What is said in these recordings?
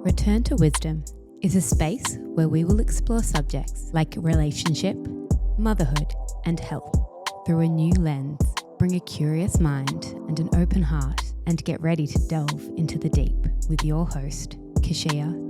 Return to Wisdom is a space where we will explore subjects like relationship, motherhood, and health through a new lens. Bring a curious mind and an open heart and get ready to delve into the deep with your host, Keshia.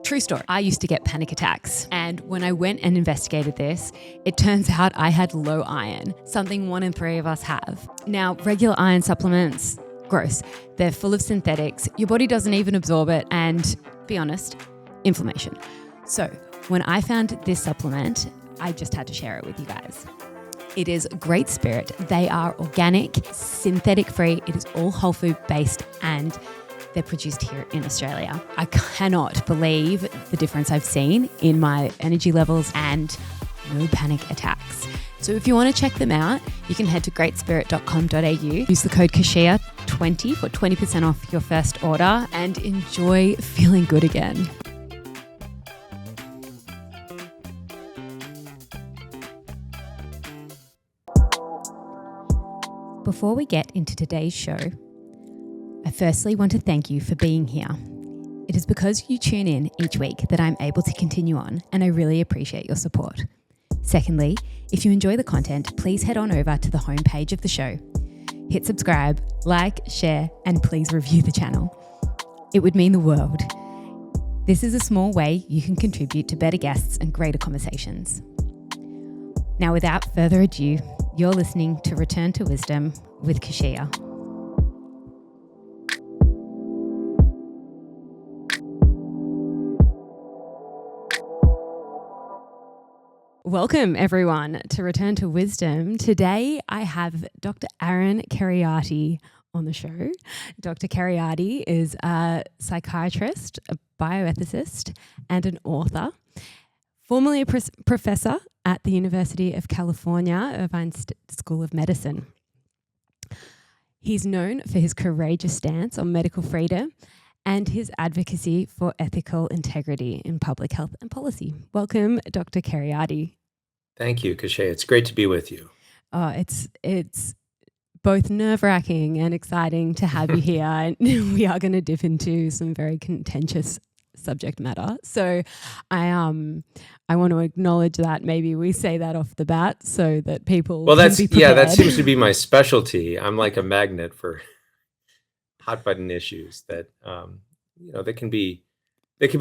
True story. I used to get panic attacks, and when I went and investigated this, it turns out I had low iron, something 1 in 3 of us have. Now, regular iron supplements, gross. They're full of synthetics. Your body doesn't even absorb it, and be honest, inflammation. So when I found this supplement, I just had to share it with you guys. It is Great Spirit. They are organic, synthetic free. It is all whole food based, and they're produced here in Australia. I cannot believe the difference I've seen in my energy levels and no panic attacks. So if you want to check them out, you can head to greatspirit.com.au. Use the code Keshia20 for 20% off your first order and enjoy feeling good again. Before we get into today's show, I firstly want to thank you for being here. It is because you tune in each week that I'm able to continue on, and I really appreciate your support. Secondly, if you enjoy the content, please head on over to the homepage of the show. Hit subscribe, like, share, and please review the channel. It would mean the world. This is a small way you can contribute to better guests and greater conversations. Now, without further ado, you're listening to Return to Wisdom with Keshia. Welcome, everyone, to Return to Wisdom. Today, I have Dr Aaron Kheriaty on the show. Dr Kheriaty is a psychiatrist, a bioethicist, and an author. Formerly a professor at the University of California, Irvine School of Medicine. He's known for his courageous stance on medical freedom and his advocacy for ethical integrity in public health and policy. Welcome, Dr. Kheriaty. Thank you, Keshia. It's great to be with you. It's both nerve-wracking and exciting to have you here. And we are going to dip into some very contentious subject matter. So I want to acknowledge that. Maybe we say that off the bat so that people can be prepared. That seems to be my specialty. I'm like a magnet for hot button issues that they can be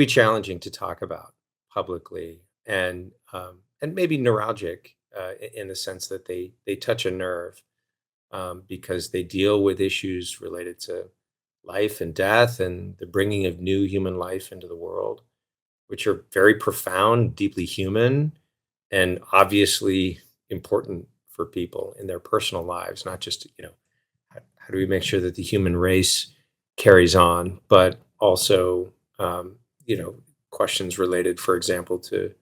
challenging to talk about publicly and maybe neuralgic in the sense that they touch a nerve because they deal with issues related to life and death and the bringing of new human life into the world, which are very profound, deeply human, and obviously important for people in their personal lives, not just, how do we make sure that the human race carries on, but also, questions related, for example, to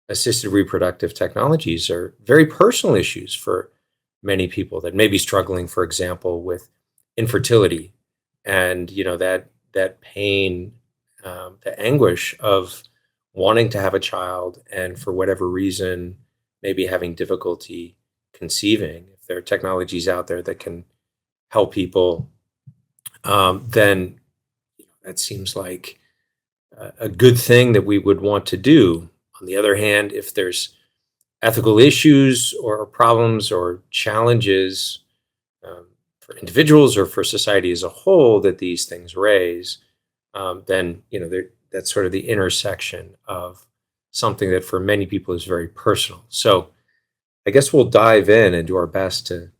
assisted reproductive technologies are very personal issues for many people that may be struggling, for example, with infertility and, that pain, the anguish of wanting to have a child and for whatever reason, maybe having difficulty conceiving. If there are technologies out there that can help people, then that seems like a good thing that we would want to do. On the other hand, if there's ethical issues or problems or challenges for individuals or for society as a whole that these things raise, then that's sort of the intersection of something that for many people is very personal. So I guess we'll dive in and do our best to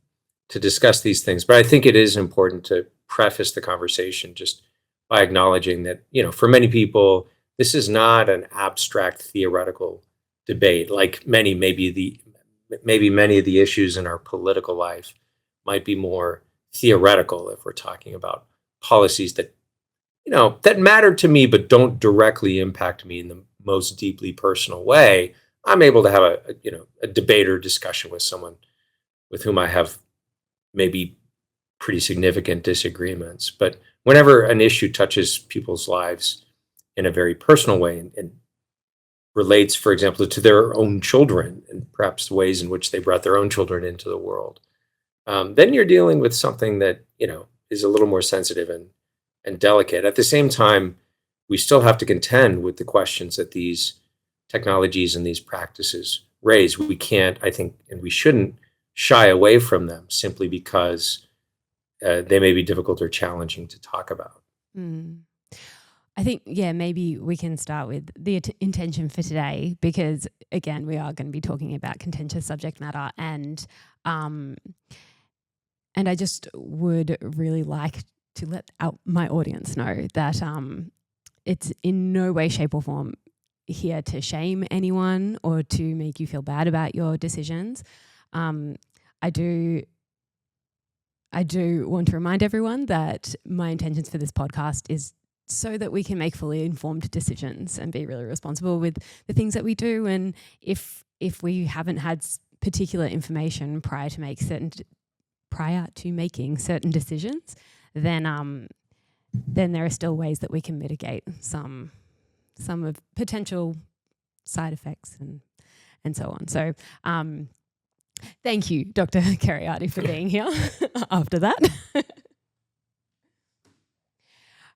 discuss these things. But I think it is important to preface the conversation just by acknowledging that, for many people, this is not an abstract theoretical debate like maybe many of the issues in our political life might be more theoretical if we're talking about policies that, that matter to me but don't directly impact me in the most deeply personal way. I'm able to have a debate or discussion with someone with whom I have maybe pretty significant disagreements. But whenever an issue touches people's lives in a very personal way and relates, for example, to their own children and perhaps the ways in which they brought their own children into the world, then you're dealing with something that, is a little more sensitive and delicate. At the same time, we still have to contend with the questions that these technologies and these practices raise. We can't, I think, and we shouldn't shy away from them simply because they may be difficult or challenging to talk about. Mm. I think, maybe we can start with the intention for today, because again, we are going to be talking about contentious subject matter, and I just would really like to let my audience know that it's in no way, shape or form here to shame anyone or to make you feel bad about your decisions. I do want to remind everyone that my intentions for this podcast is so that we can make fully informed decisions and be really responsible with the things that we do. And if we haven't had particular information prior to making certain decisions, then there are still ways that we can mitigate some of potential side effects and so on. So thank you, Dr. Kheriaty, for being here after that.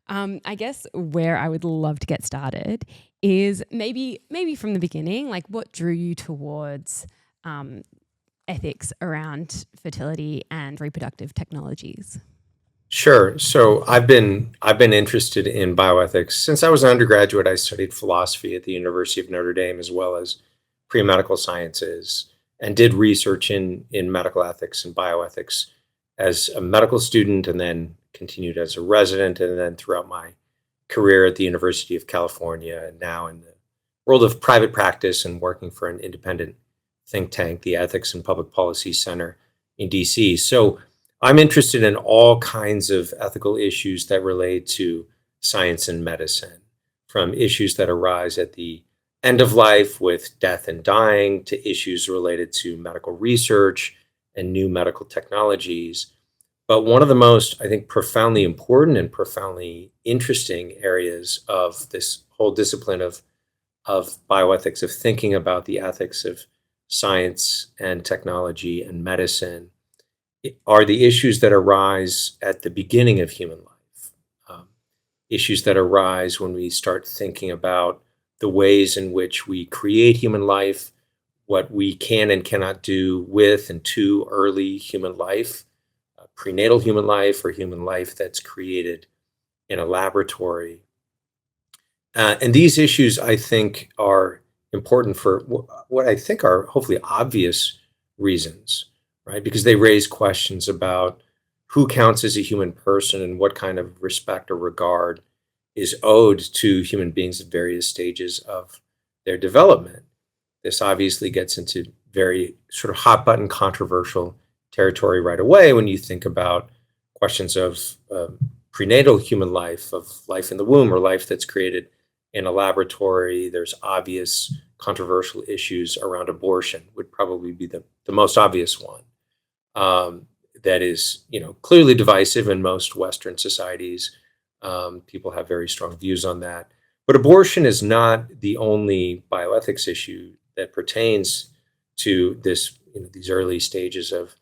I guess where I would love to get started is maybe from the beginning, like what drew you towards ethics around fertility and reproductive technologies? Sure. So I've been interested in bioethics since I was an undergraduate. I studied philosophy at the University of Notre Dame as well as pre-medical sciences, and did research in medical ethics and bioethics as a medical student, and then continued as a resident, and then throughout my career at the University of California, and now in the world of private practice and working for an independent think tank, the Ethics and Public Policy Center in DC. So I'm interested in all kinds of ethical issues that relate to science and medicine, from issues that arise at the end of life with death and dying to issues related to medical research and new medical technologies. But one of the most, I think, profoundly important and profoundly interesting areas of this whole discipline of bioethics, of thinking about the ethics of science and technology and medicine, are the issues that arise at the beginning of human life, issues that arise when we start thinking about the ways in which we create human life, what we can and cannot do with and to early human life, prenatal human life, or human life that's created in a laboratory. And these issues, I think, are important for what I think are hopefully obvious reasons, right? Because they raise questions about who counts as a human person and what kind of respect or regard is owed to human beings at various stages of their development. This obviously gets into very sort of hot button controversial territory right away when you think about questions of prenatal human life, of life in the womb or life that's created in a laboratory. There's obvious controversial issues around abortion, would probably be the most obvious one. That is, clearly divisive in most Western societies. People have very strong views on that. But abortion is not the only bioethics issue that pertains to this, these early stages of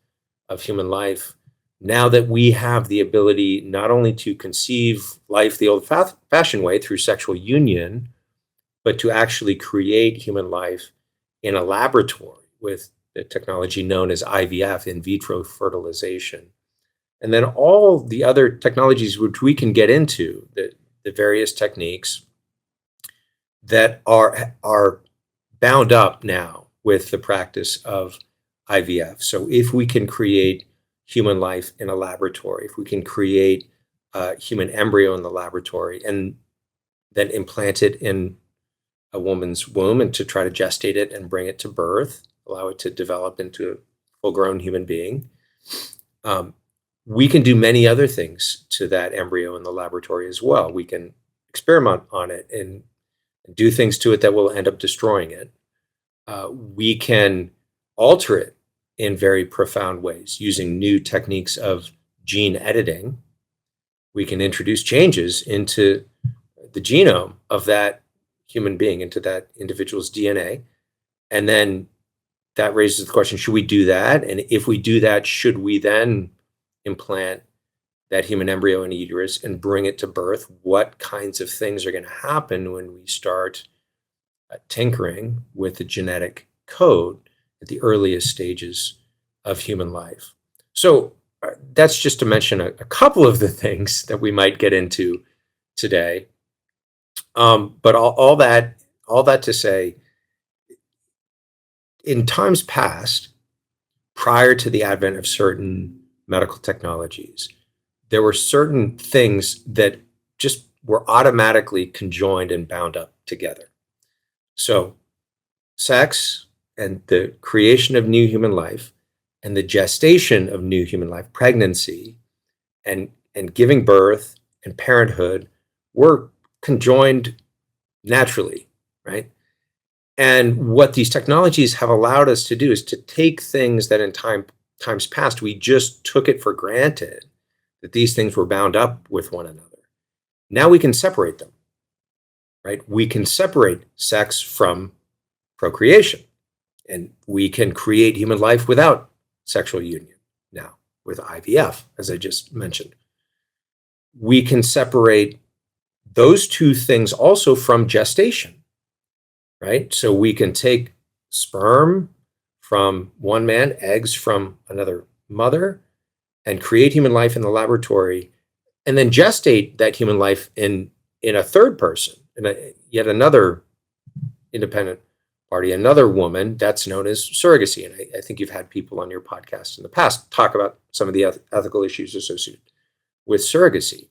human life. Now that we have the ability not only to conceive life the old-fashioned way through sexual union, but to actually create human life in a laboratory with the technology known as IVF, in vitro fertilization. And then all the other technologies which we can get into, the various techniques that are bound up now with the practice of IVF. So if we can create human life in a laboratory, if we can create a human embryo in the laboratory and then implant it in a woman's womb and to try to gestate it and bring it to birth, allow it to develop into a full-grown human being, we can do many other things to that embryo in the laboratory as well. We can experiment on it and do things to it that will end up destroying it. We can alter it in very profound ways using new techniques of gene editing. We can introduce changes into the genome of that human being, into that individual's DNA, and then that raises the question, should we do that? And if we do that, should we then implant that human embryo in a uterus and bring it to birth? What kinds of things are going to happen when we start tinkering with the genetic code at the earliest stages of human life? So that's just to mention a couple of the things that we might get into today. But all that to say, in times past, prior to the advent of certain medical technologies, there were certain things that just were automatically conjoined and bound up together. So sex and the creation of new human life and the gestation of new human life, pregnancy and giving birth and parenthood were conjoined naturally, right? And what these technologies have allowed us to do is to take things that in times past, we just took it for granted that these things were bound up with one another. Now we can separate them, right? We can separate sex from procreation, and we can create human life without sexual union now with IVF, as I just mentioned. We can separate those two things also from gestation, right? So we can take sperm from one man, eggs from another mother, and create human life in the laboratory, and then gestate that human life in a third person, in yet another independent party, another woman. That's known as surrogacy. And I think you've had people on your podcast in the past talk about some of the ethical issues associated with surrogacy.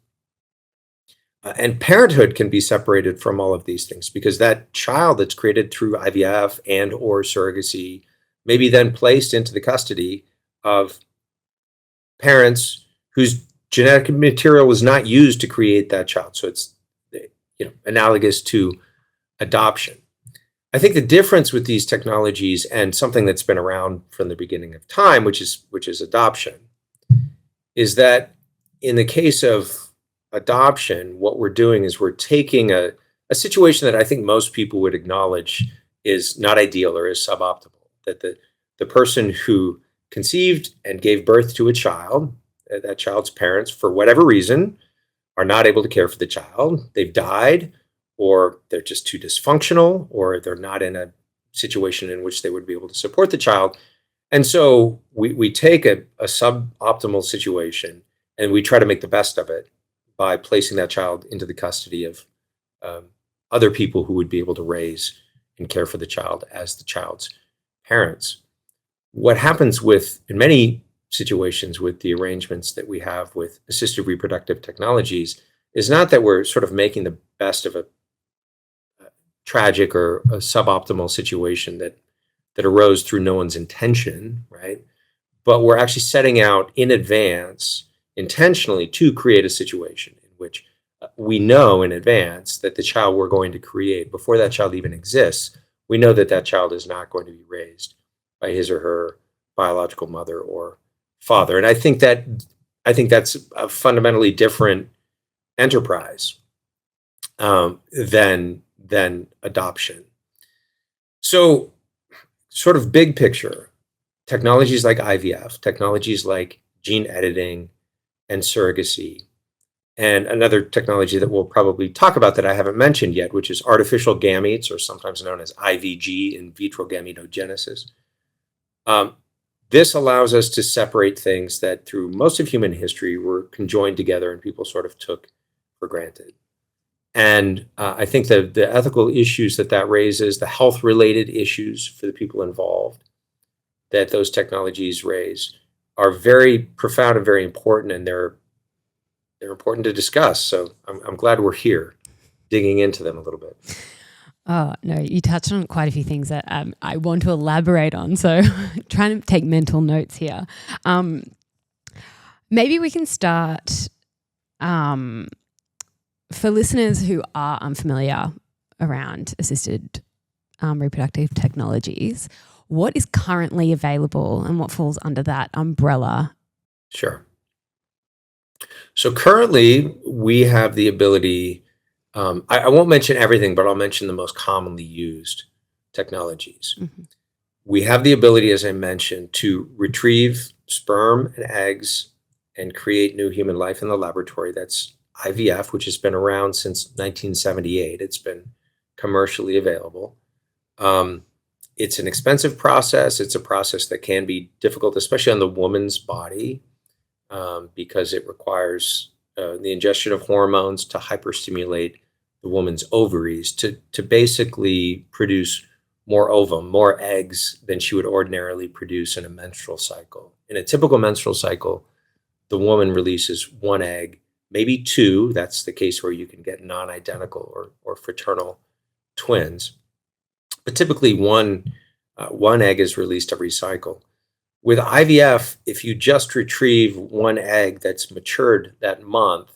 And parenthood can be separated from all of these things, because that child that's created through IVF and or surrogacy may be then placed into the custody of parents whose genetic material was not used to create that child. So it's analogous to adoption. I think the difference with these technologies and something that's been around from the beginning of time, which is adoption, is that in the case of adoption, what we're doing is we're taking a situation that I think most people would acknowledge is not ideal or is suboptimal. That the person who conceived and gave birth to a child, that child's parents, for whatever reason, are not able to care for the child. They've died, or they're just too dysfunctional, or they're not in a situation in which they would be able to support the child. And so we take a suboptimal situation and we try to make the best of it by placing that child into the custody of other people who would be able to raise and care for the child as the child's parents. What happens in many situations with the arrangements that we have with assisted reproductive technologies is not that we're sort of making the best of a tragic or a suboptimal situation that arose through no one's intention, right? But we're actually setting out in advance intentionally to create a situation in which we know in advance that the child we're going to create, before that child even exists, we know that that child is not going to be raised by his or her biological mother or father. And I think that's a fundamentally different enterprise than adoption. So, sort of big picture, technologies like IVF, technologies like gene editing and surrogacy, and another technology that we'll probably talk about that I haven't mentioned yet, which is artificial gametes, or sometimes known as IVG, in vitro gametogenesis. This allows us to separate things that through most of human history were conjoined together and people sort of took for granted. And I think the ethical issues that raises, the health-related issues for the people involved that those technologies raise, are very profound and very important, and they're important to discuss. So I'm glad we're here, digging into them a little bit. Oh, no, you touched on quite a few things that I want to elaborate on. So trying to take mental notes here. Maybe we can start, for listeners who are unfamiliar around assisted reproductive technologies, what is currently available and what falls under that umbrella? Sure. So currently we have the ability, I won't mention everything, but I'll mention the most commonly used technologies. Mm-hmm. we have the ability, as I mentioned, to retrieve sperm and eggs and create new human life in the laboratory. That's IVF, which has been around since 1978. It's been commercially available. It's an expensive process. It's a process that can be difficult, especially on the woman's body, because it requires the ingestion of hormones to hyperstimulate the woman's ovaries to basically produce more ovum, more eggs than she would ordinarily produce in a menstrual cycle. In a typical menstrual cycle, the woman releases one egg, maybe two. That's the case where you can get non-identical or fraternal twins. But typically one egg is released every cycle. With IVF, if you just retrieve one egg that's matured that month,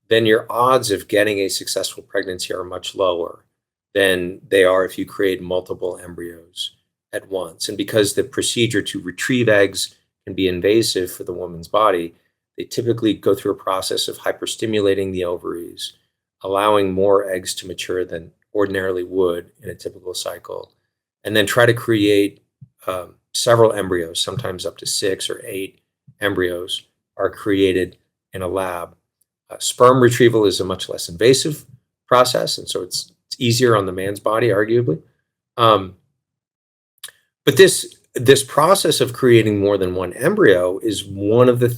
then your odds of getting a successful pregnancy are much lower than they are if you create multiple embryos at once. And because the procedure to retrieve eggs can be invasive for the woman's body, they typically go through a process of hyperstimulating the ovaries, allowing more eggs to mature than ordinarily would in a typical cycle, and then try to create several embryos, sometimes up to 6 or 8 embryos are created in a lab. Sperm retrieval is a much less invasive process, and so it's easier on the man's body, arguably. But this process of creating more than one embryo is one of the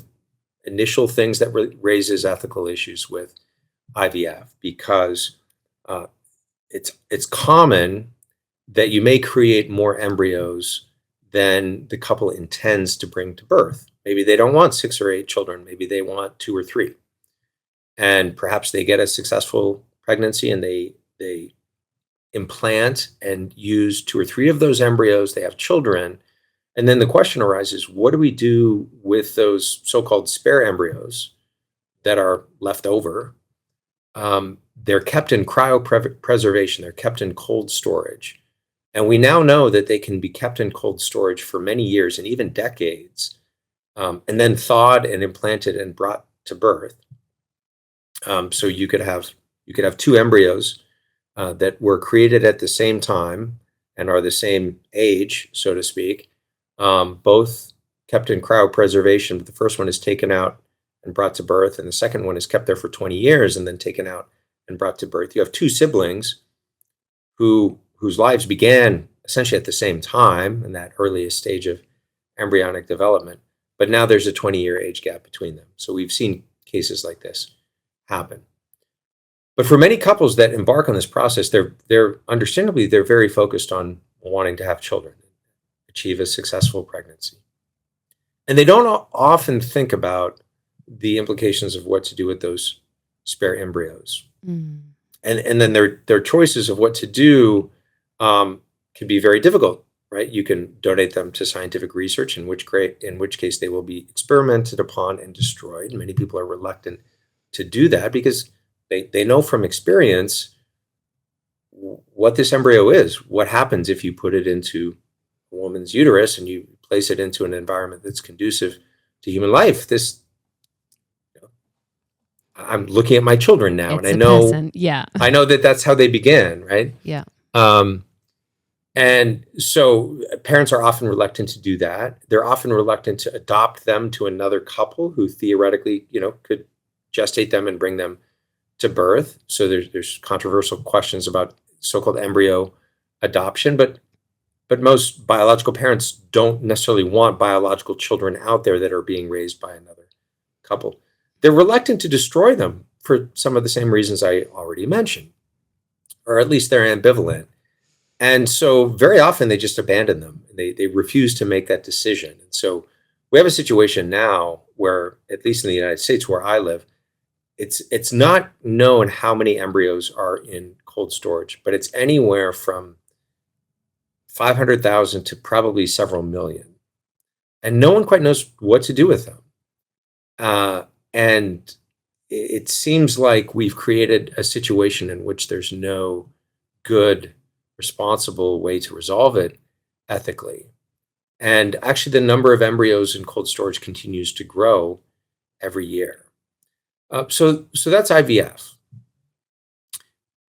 initial things that raises ethical issues with IVF, because it's common that you may create more embryos than the couple intends to bring to birth. Maybe they don't want 6 or 8 children. Maybe they want 2 or 3. And perhaps they get a successful pregnancy and they implant and use 2 or 3 of those embryos. They have children. And then the question arises, what do we do with those so-called spare embryos that are left over? They're kept in cryopreservation. They're kept in cold storage. And we now know that they can be kept in cold storage for many years and even decades, and then thawed and implanted and brought to birth. So you could have 2 embryos that were created at the same time and are the same age, so to speak, both kept in cryopreservation. But the first one is taken out and brought to birth, and the second one is kept there for 20 years and then taken out and brought to birth. You have 2 siblings whose lives began essentially at the same time in that earliest stage of embryonic development, but now there's a 20-year age gap between them. So we've seen cases like this happen. But for many couples that embark on this process, they're understandably very focused on wanting to have children, achieve a successful pregnancy. And they don't often think about the implications of what to do with those spare embryos. Mm. And then their choices of what to do can be very difficult, right? You can donate them to scientific research, in which case they will be experimented upon and destroyed. Many people are reluctant to do that because they know from experience what this embryo is, what happens if you put it into a woman's uterus and you place it into an environment that's conducive to human life. I'm looking at my children now, and I know that that's how they began, right? Yeah. And so parents are often reluctant to do that. They're often reluctant to adopt them to another couple who theoretically, could gestate them and bring them to birth. So there's controversial questions about so-called embryo adoption, but most biological parents don't necessarily want biological children out there that are being raised by another couple. They're reluctant to destroy them for some of the same reasons I already mentioned, or at least they're ambivalent. And so very often they just abandon them. They refuse to make that decision. And so we have a situation now where, at least in the United States where I live, it's not known how many embryos are in cold storage, but it's anywhere from 500,000 to probably several million. And no one quite knows what to do with them. And it seems like we've created a situation in which there's no good, responsible way to resolve it ethically. And actually, the number of embryos in cold storage continues to grow every year. So that's IVF.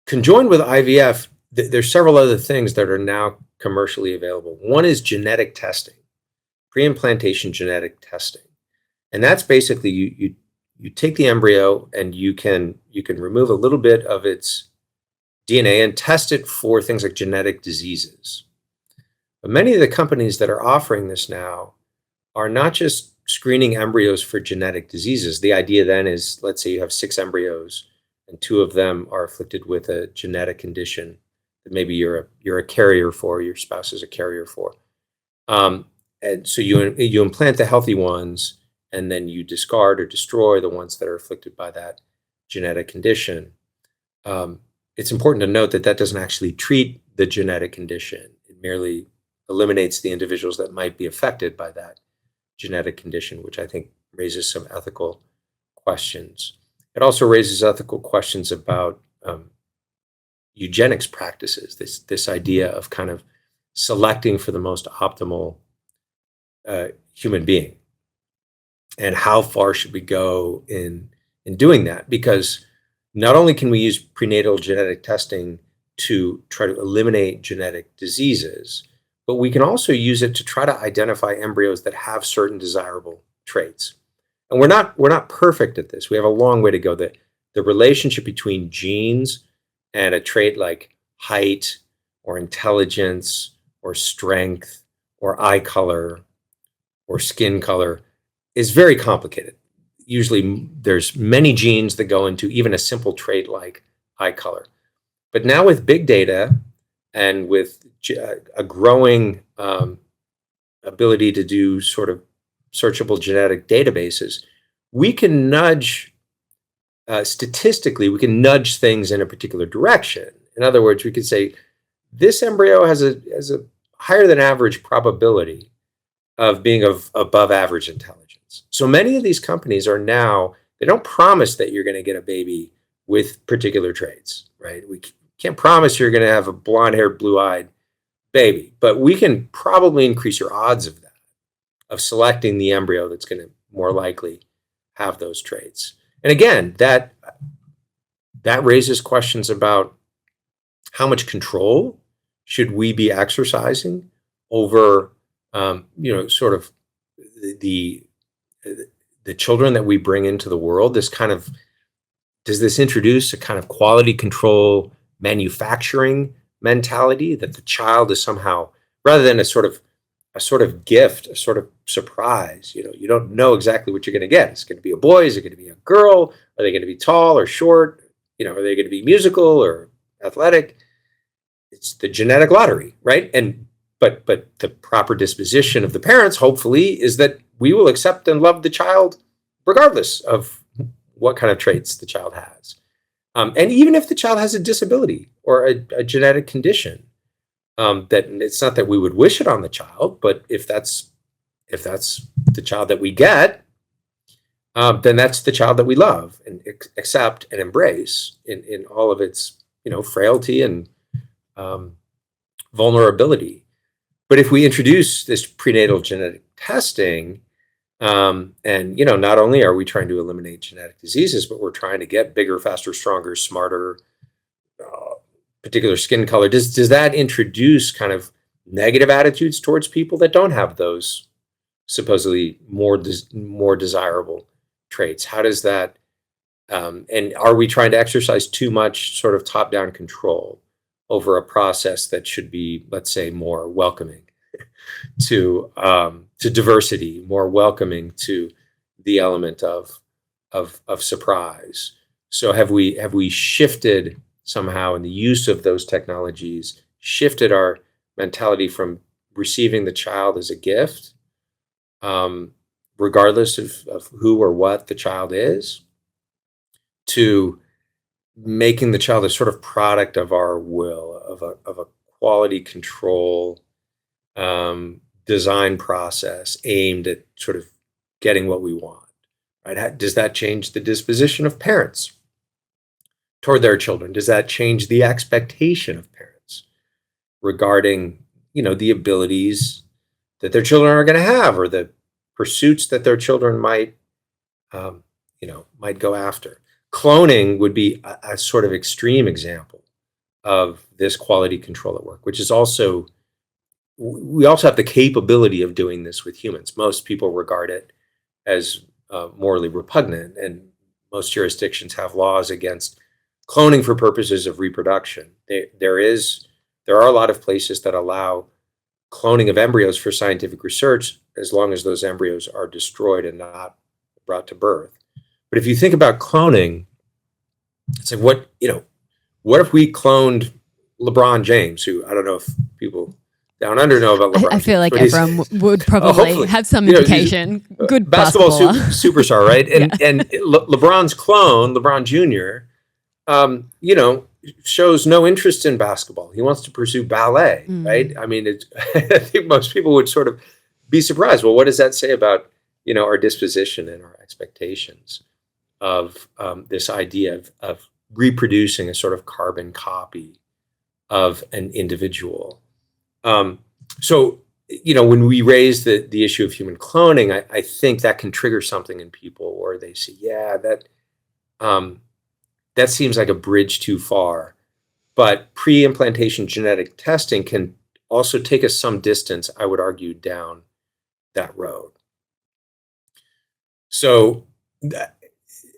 Conjoined with IVF there's several other things that are now commercially available. One is genetic testing, preimplantation genetic testing. And that's basically you take the embryo and you can remove a little bit of its DNA and test it for things like genetic diseases. But many of the companies that are offering this now are not just screening embryos for genetic diseases. The idea then is, let's say you have 6 embryos and 2 of them are afflicted with a genetic condition that maybe you're a carrier for, your spouse is a carrier for. And so you implant the healthy ones, and then you discard or destroy the ones that are afflicted by that genetic condition. It's important to note that that doesn't actually treat the genetic condition. It merely eliminates the individuals that might be affected by that genetic condition, which I think raises some ethical questions. It also raises ethical questions about eugenics practices, this idea of kind of selecting for the most optimal human being. And how far should we go in doing that? Because not only can we use prenatal genetic testing to try to eliminate genetic diseases, but we can also use it to try to identify embryos that have certain desirable traits. And we're not perfect at this. We have a long way to go. The relationship between genes and a trait like height or intelligence or strength or eye color or skin color is very complicated. Usually there's many genes that go into even a simple trait like eye color. But now with big data and with a growing ability to do sort of searchable genetic databases, we can nudge, statistically, we can nudge things in a particular direction. In other words, we could say, this embryo has a higher than average probability of being of above average intelligence. So many of these companies are now, they don't promise that you're going to get a baby with particular traits, right? We can't promise you're going to have a blonde-haired, blue-eyed baby, but we can probably increase your odds of that, of selecting the embryo that's going to more likely have those traits. And again, that raises questions about how much control should we be exercising over, sort of the children that we bring into the world. Does this introduce a kind of quality control manufacturing mentality that the child is somehow, rather than a sort of gift, a sort of surprise, you don't know exactly what you're going to get. It's going to be a boy, is it going to be a girl? Are they going to be tall or short? Are they going to be musical or athletic? It's the genetic lottery, right? But the proper disposition of the parents, hopefully, is that we will accept and love the child regardless of what kind of traits the child has. And even if the child has a disability or a genetic condition, that it's not that we would wish it on the child, but if that's the child that we get, then that's the child that we love and accept and embrace in all of its frailty and vulnerability. But if we introduce this prenatal genetic testing, and not only are we trying to eliminate genetic diseases, but we're trying to get bigger, faster, stronger, smarter, particular skin color. Does that introduce kind of negative attitudes towards people that don't have those supposedly more desirable traits? How does that? And are we trying to exercise too much sort of top-down control over a process that should be, let's say, more welcoming to diversity, more welcoming to the element of surprise? So have we shifted somehow in the use of those technologies, shifted our mentality from receiving the child as a gift, regardless of who or what the child is, to making the child a sort of product of our will, of a quality control design process aimed at sort of getting what we want, right? Does that change the disposition of parents toward their children? Does that change the expectation of parents regarding, the abilities that their children are going to have, or the pursuits that their children might go after? Cloning would be a sort of extreme example of this quality control at work, which is also, we also have the capability of doing this with humans. Most people regard it as morally repugnant, and most jurisdictions have laws against cloning for purposes of reproduction. There are a lot of places that allow cloning of embryos for scientific research, as long as those embryos are destroyed and not brought to birth. But if you think about cloning, it's like, what if we cloned LeBron James, who, I don't know if people down under know about LeBron I feel James, like everyone would probably have some indication. Good basketball basketball. superstar, right? And LeBron's clone, LeBron Jr., shows no interest in basketball. He wants to pursue ballet, right? I mean, I think most people would sort of be surprised. Well, what does that say about, our disposition and our expectations of this idea of reproducing a sort of carbon copy of an individual? So, when we raise the issue of human cloning, I think that can trigger something in people, or they say, yeah, that seems like a bridge too far. But pre-implantation genetic testing can also take us some distance, I would argue, down that road. So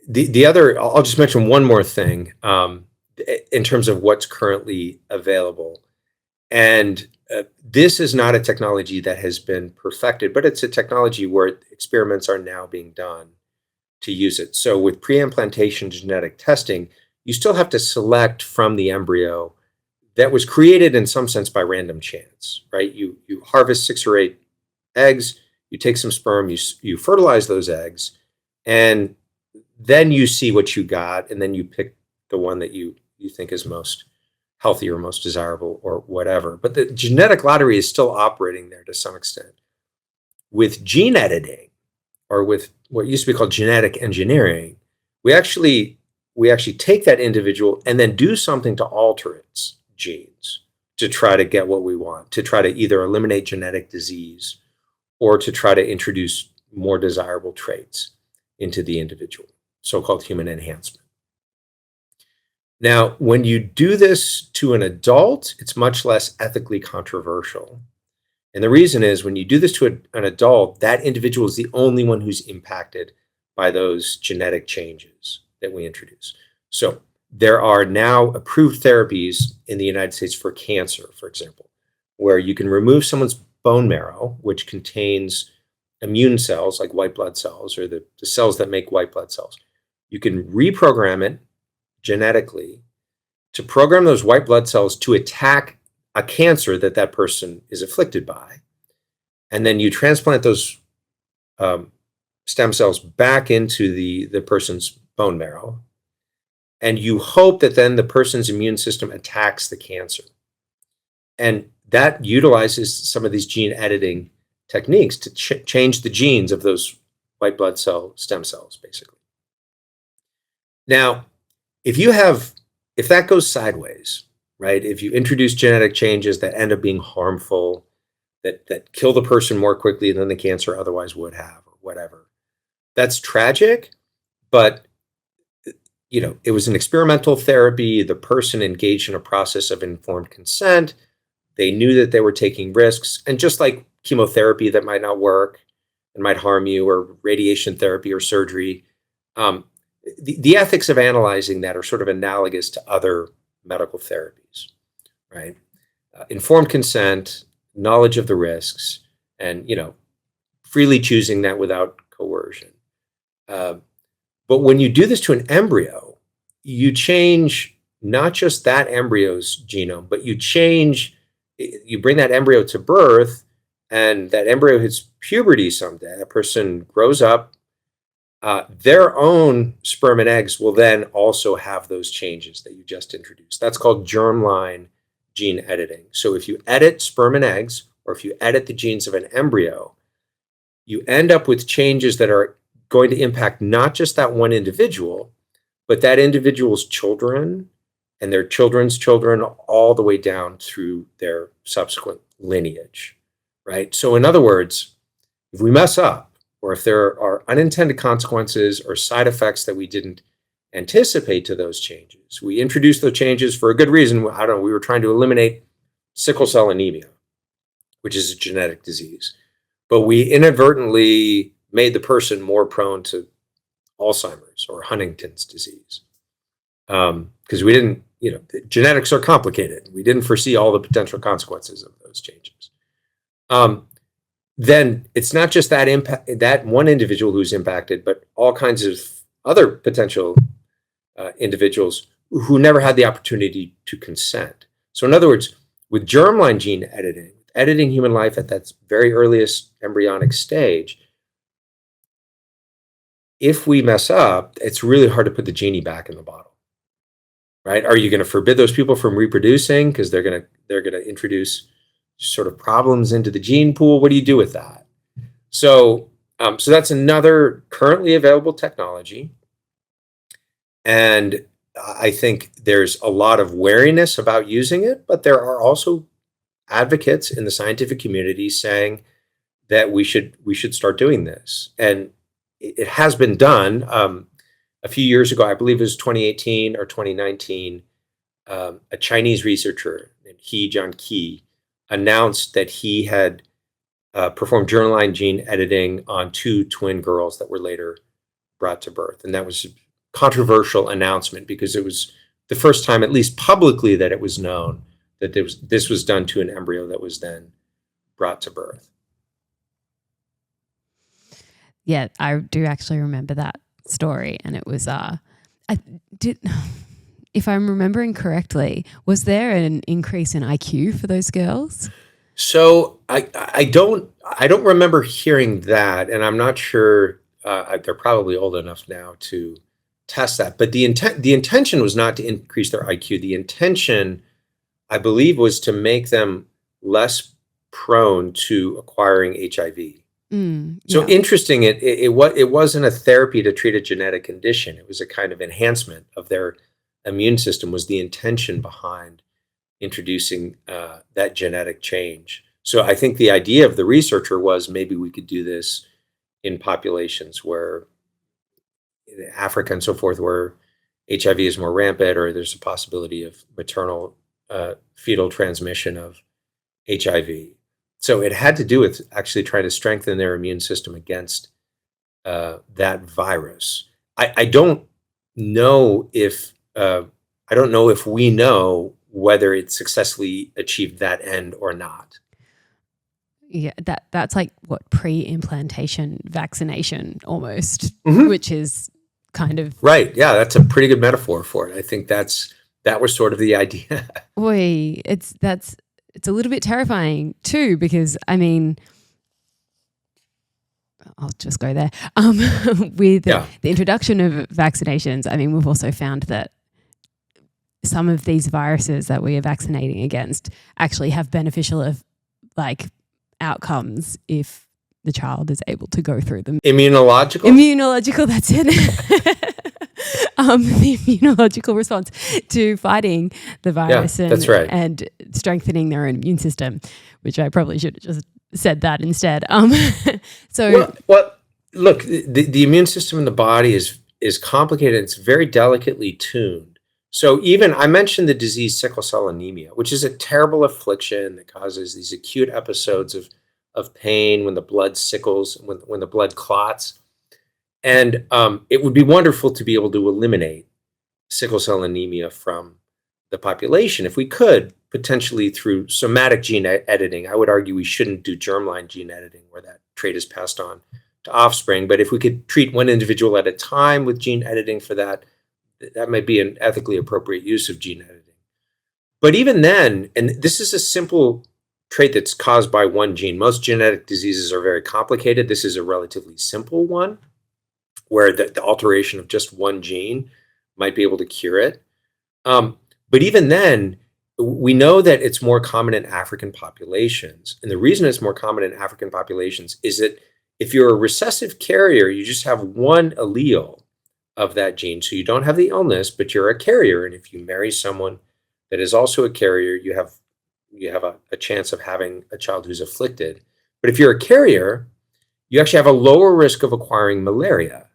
the other, I'll just mention one more thing in terms of what's currently available. And this is not a technology that has been perfected, but it's a technology where experiments are now being done to use it. So with pre-implantation genetic testing, you still have to select from the embryo that was created in some sense by random chance, right? You harvest 6 or 8 eggs, you take some sperm, you fertilize those eggs, and then you see what you got, and then you pick the one that you think is most healthy or most desirable or whatever. But the genetic lottery is still operating there to some extent. With gene editing, or with what used to be called genetic engineering, we actually take that individual and then do something to alter its genes to try to get what we want, to try to either eliminate genetic disease or to try to introduce more desirable traits into the individual, so-called human enhancement. Now, when you do this to an adult, it's much less ethically controversial. And the reason is, when you do this to an adult, that individual is the only one who's impacted by those genetic changes that we introduce. So there are now approved therapies in the United States for cancer, for example, where you can remove someone's bone marrow, which contains immune cells like white blood cells, or the cells that make white blood cells. You can reprogram it genetically to program those white blood cells to attack a cancer that person is afflicted by. And then you transplant those stem cells back into the person's bone marrow. And you hope that then the person's immune system attacks the cancer. And that utilizes some of these gene editing techniques to change the genes of those white blood cell stem cells, basically. Now, if that goes sideways, right? If you introduce genetic changes that end up being harmful, that kill the person more quickly than the cancer otherwise would have, or whatever, that's tragic. But it was an experimental therapy. The person engaged in a process of informed consent. They knew that they were taking risks. And just like chemotherapy that might not work and might harm you, or radiation therapy or surgery, the ethics of analyzing that are sort of analogous to other medical therapies, right? Informed consent, knowledge of the risks, and freely choosing that without coercion. But when you do this to an embryo, you change not just that embryo's genome, but you bring that embryo to birth, and that embryo hits puberty someday. That person grows up. Their own sperm and eggs will then also have those changes that you just introduced. That's called germline gene editing. So if you edit sperm and eggs, or if you edit the genes of an embryo, you end up with changes that are going to impact not just that one individual, but that individual's children and their children's children, all the way down through their subsequent lineage, right? So in other words, if we mess up, or if there are unintended consequences or side effects that we didn't anticipate to those changes. We introduced those changes for a good reason. I don't know, we were trying to eliminate sickle cell anemia, which is a genetic disease. But we inadvertently made the person more prone to Alzheimer's or Huntington's disease. Because we didn't, genetics are complicated. We didn't foresee all the potential consequences of those changes. Then it's not just that impact, that one individual who's impacted, but all kinds of other potential individuals who never had the opportunity to consent. So in other words, with germline gene editing human life at that very earliest embryonic stage, if we mess up, it's really hard to put the genie back in the bottle, right? Are you going to forbid those people from reproducing because they're going to introduce sort of problems into the gene pool? What do you do with that? So that's another currently available technology. And I think there's a lot of wariness about using it, but there are also advocates in the scientific community saying that we should start doing this. And it has been done. A few years ago, I believe it was 2018 or 2019, a Chinese researcher named John Qi announced that he had performed germline gene editing on 2 twin girls that were later brought to birth. And that was a controversial announcement because it was the first time, at least publicly, that it was known that this was done to an embryo that was then brought to birth. Yeah, I do actually remember that story, and it was if I'm remembering correctly, was there an increase in IQ for those girls? So I don't remember hearing that, and I'm not sure. They're probably old enough now to test that. But the intention was not to increase their IQ. The intention, I believe, was to make them less prone to acquiring HIV. So interesting. It wasn't a therapy to treat a genetic condition. It was a kind of enhancement of their immune system. Was the intention behind introducing that genetic change. So I think the idea of the researcher was maybe we could do this in populations where in Africa and so forth, where HIV is more rampant, or there's a possibility of maternal fetal transmission of HIV. So it had to do with actually trying to strengthen their immune system against that virus. I don't know if we know whether it successfully achieved that end or not. Yeah, that's like what pre-implantation vaccination almost, which is kind of right. Yeah, that's a pretty good metaphor for it. I think that was sort of the idea. Boy, it's a little bit terrifying too, because I mean, I'll just go there. With the introduction of vaccinations, I mean, we've also found that some of these viruses that we are vaccinating against actually have beneficial outcomes if the child is able to go through them. Immunological, that's it. The immunological response to fighting the virus that's right. and strengthening their own immune system, which I probably should have just said that instead. Well, look, the immune system in the body is complicated. It's very delicately tuned. So even I mentioned the disease sickle cell anemia, which is a terrible affliction that causes these acute episodes of pain when the blood sickles, when the blood clots. And it would be wonderful to be able to eliminate sickle cell anemia from the population if we could, potentially through somatic gene editing. I would argue we shouldn't do germline gene editing where that trait is passed on to offspring. But if we could treat one individual at a time with gene editing for that might be an ethically appropriate use of gene editing. But even then, and this is a simple trait that's caused by one gene. Most genetic diseases are very complicated. This is a relatively simple one, where the alteration of just one gene might be able to cure it. But even then, we know that it's more common in African populations. And the reason it's more common in African populations is that if you're a recessive carrier, you just have one allele of that gene. So you don't have the illness, but you're a carrier. And if you marry someone that is also a carrier, you have a chance of having a child who's afflicted. But if you're a carrier, you actually have a lower risk of acquiring malaria.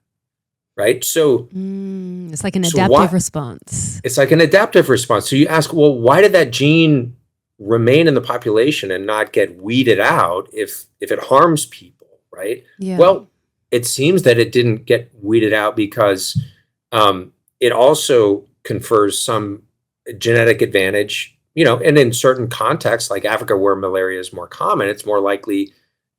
right? So, It's like an so adaptive what? response. It's like an adaptive response. So you ask, well, why did that gene remain in the population and not get weeded out if it harms people, right? Yeah. Well, it seems that it didn't get weeded out because it also confers some genetic advantage, and in certain contexts, like Africa, where malaria is more common, it's more likely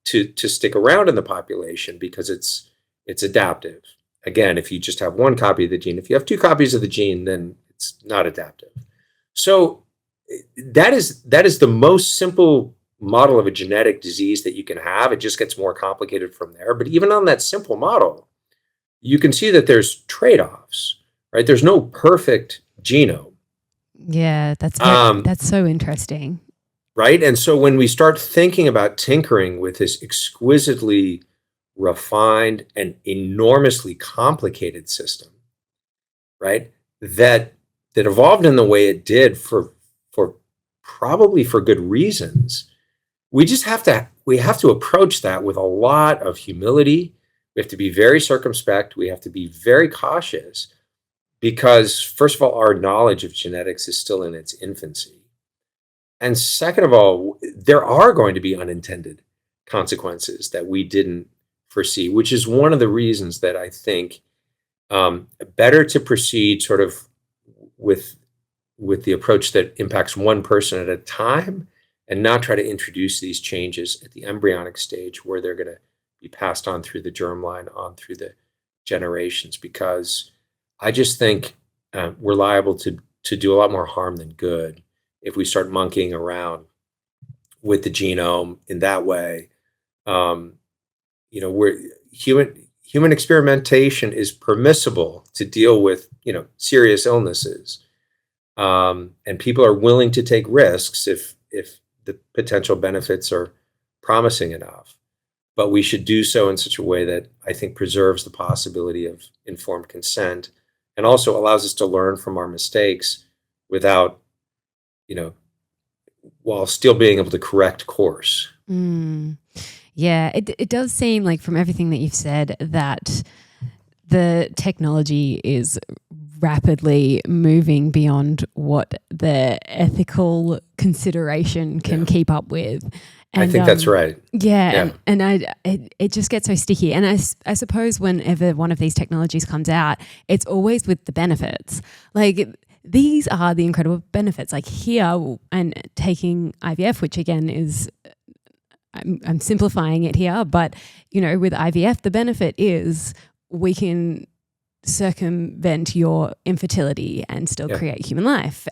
to stick around in the population because it's adaptive. Again, if you just have one copy of the gene, if you have two copies of the gene, then it's not adaptive. So that is the most simple model of a genetic disease that you can have. It just gets more complicated from there. But even on that simple model, you can see that there's trade-offs, right? There's no perfect genome. Yeah, that's so interesting. Right? And so when we start thinking about tinkering with this exquisitely refined and enormously complicated system, right? That evolved in the way it did for probably for good reasons. We have to approach that with a lot of humility. We have to be very circumspect. We have to be very cautious because, first of all, our knowledge of genetics is still in its infancy. And second of all, there are going to be unintended consequences that we didn't foresee, which is one of the reasons that I think better to proceed sort of with the approach that impacts one person at a time and not try to introduce these changes at the embryonic stage where they're going to be passed on through the germline, on through the generations, because I just think we're liable to do a lot more harm than good if we start monkeying around with the genome in that way. Where human experimentation is permissible to deal with serious illnesses, and people are willing to take risks if the potential benefits are promising enough. But we should do so in such a way that I think preserves the possibility of informed consent and also allows us to learn from our mistakes without, while still being able to correct course. Yeah, it does seem like, from everything that you've said, that the technology is rapidly moving beyond what the ethical consideration can keep up with. And, I think that's right. Yeah. And it just gets so sticky. And I suppose whenever one of these technologies comes out, it's always with the benefits. Like, these are the incredible benefits. Like here, and taking IVF, which again is, I'm simplifying it here, but with IVF, the benefit is we can circumvent your infertility and still create human life.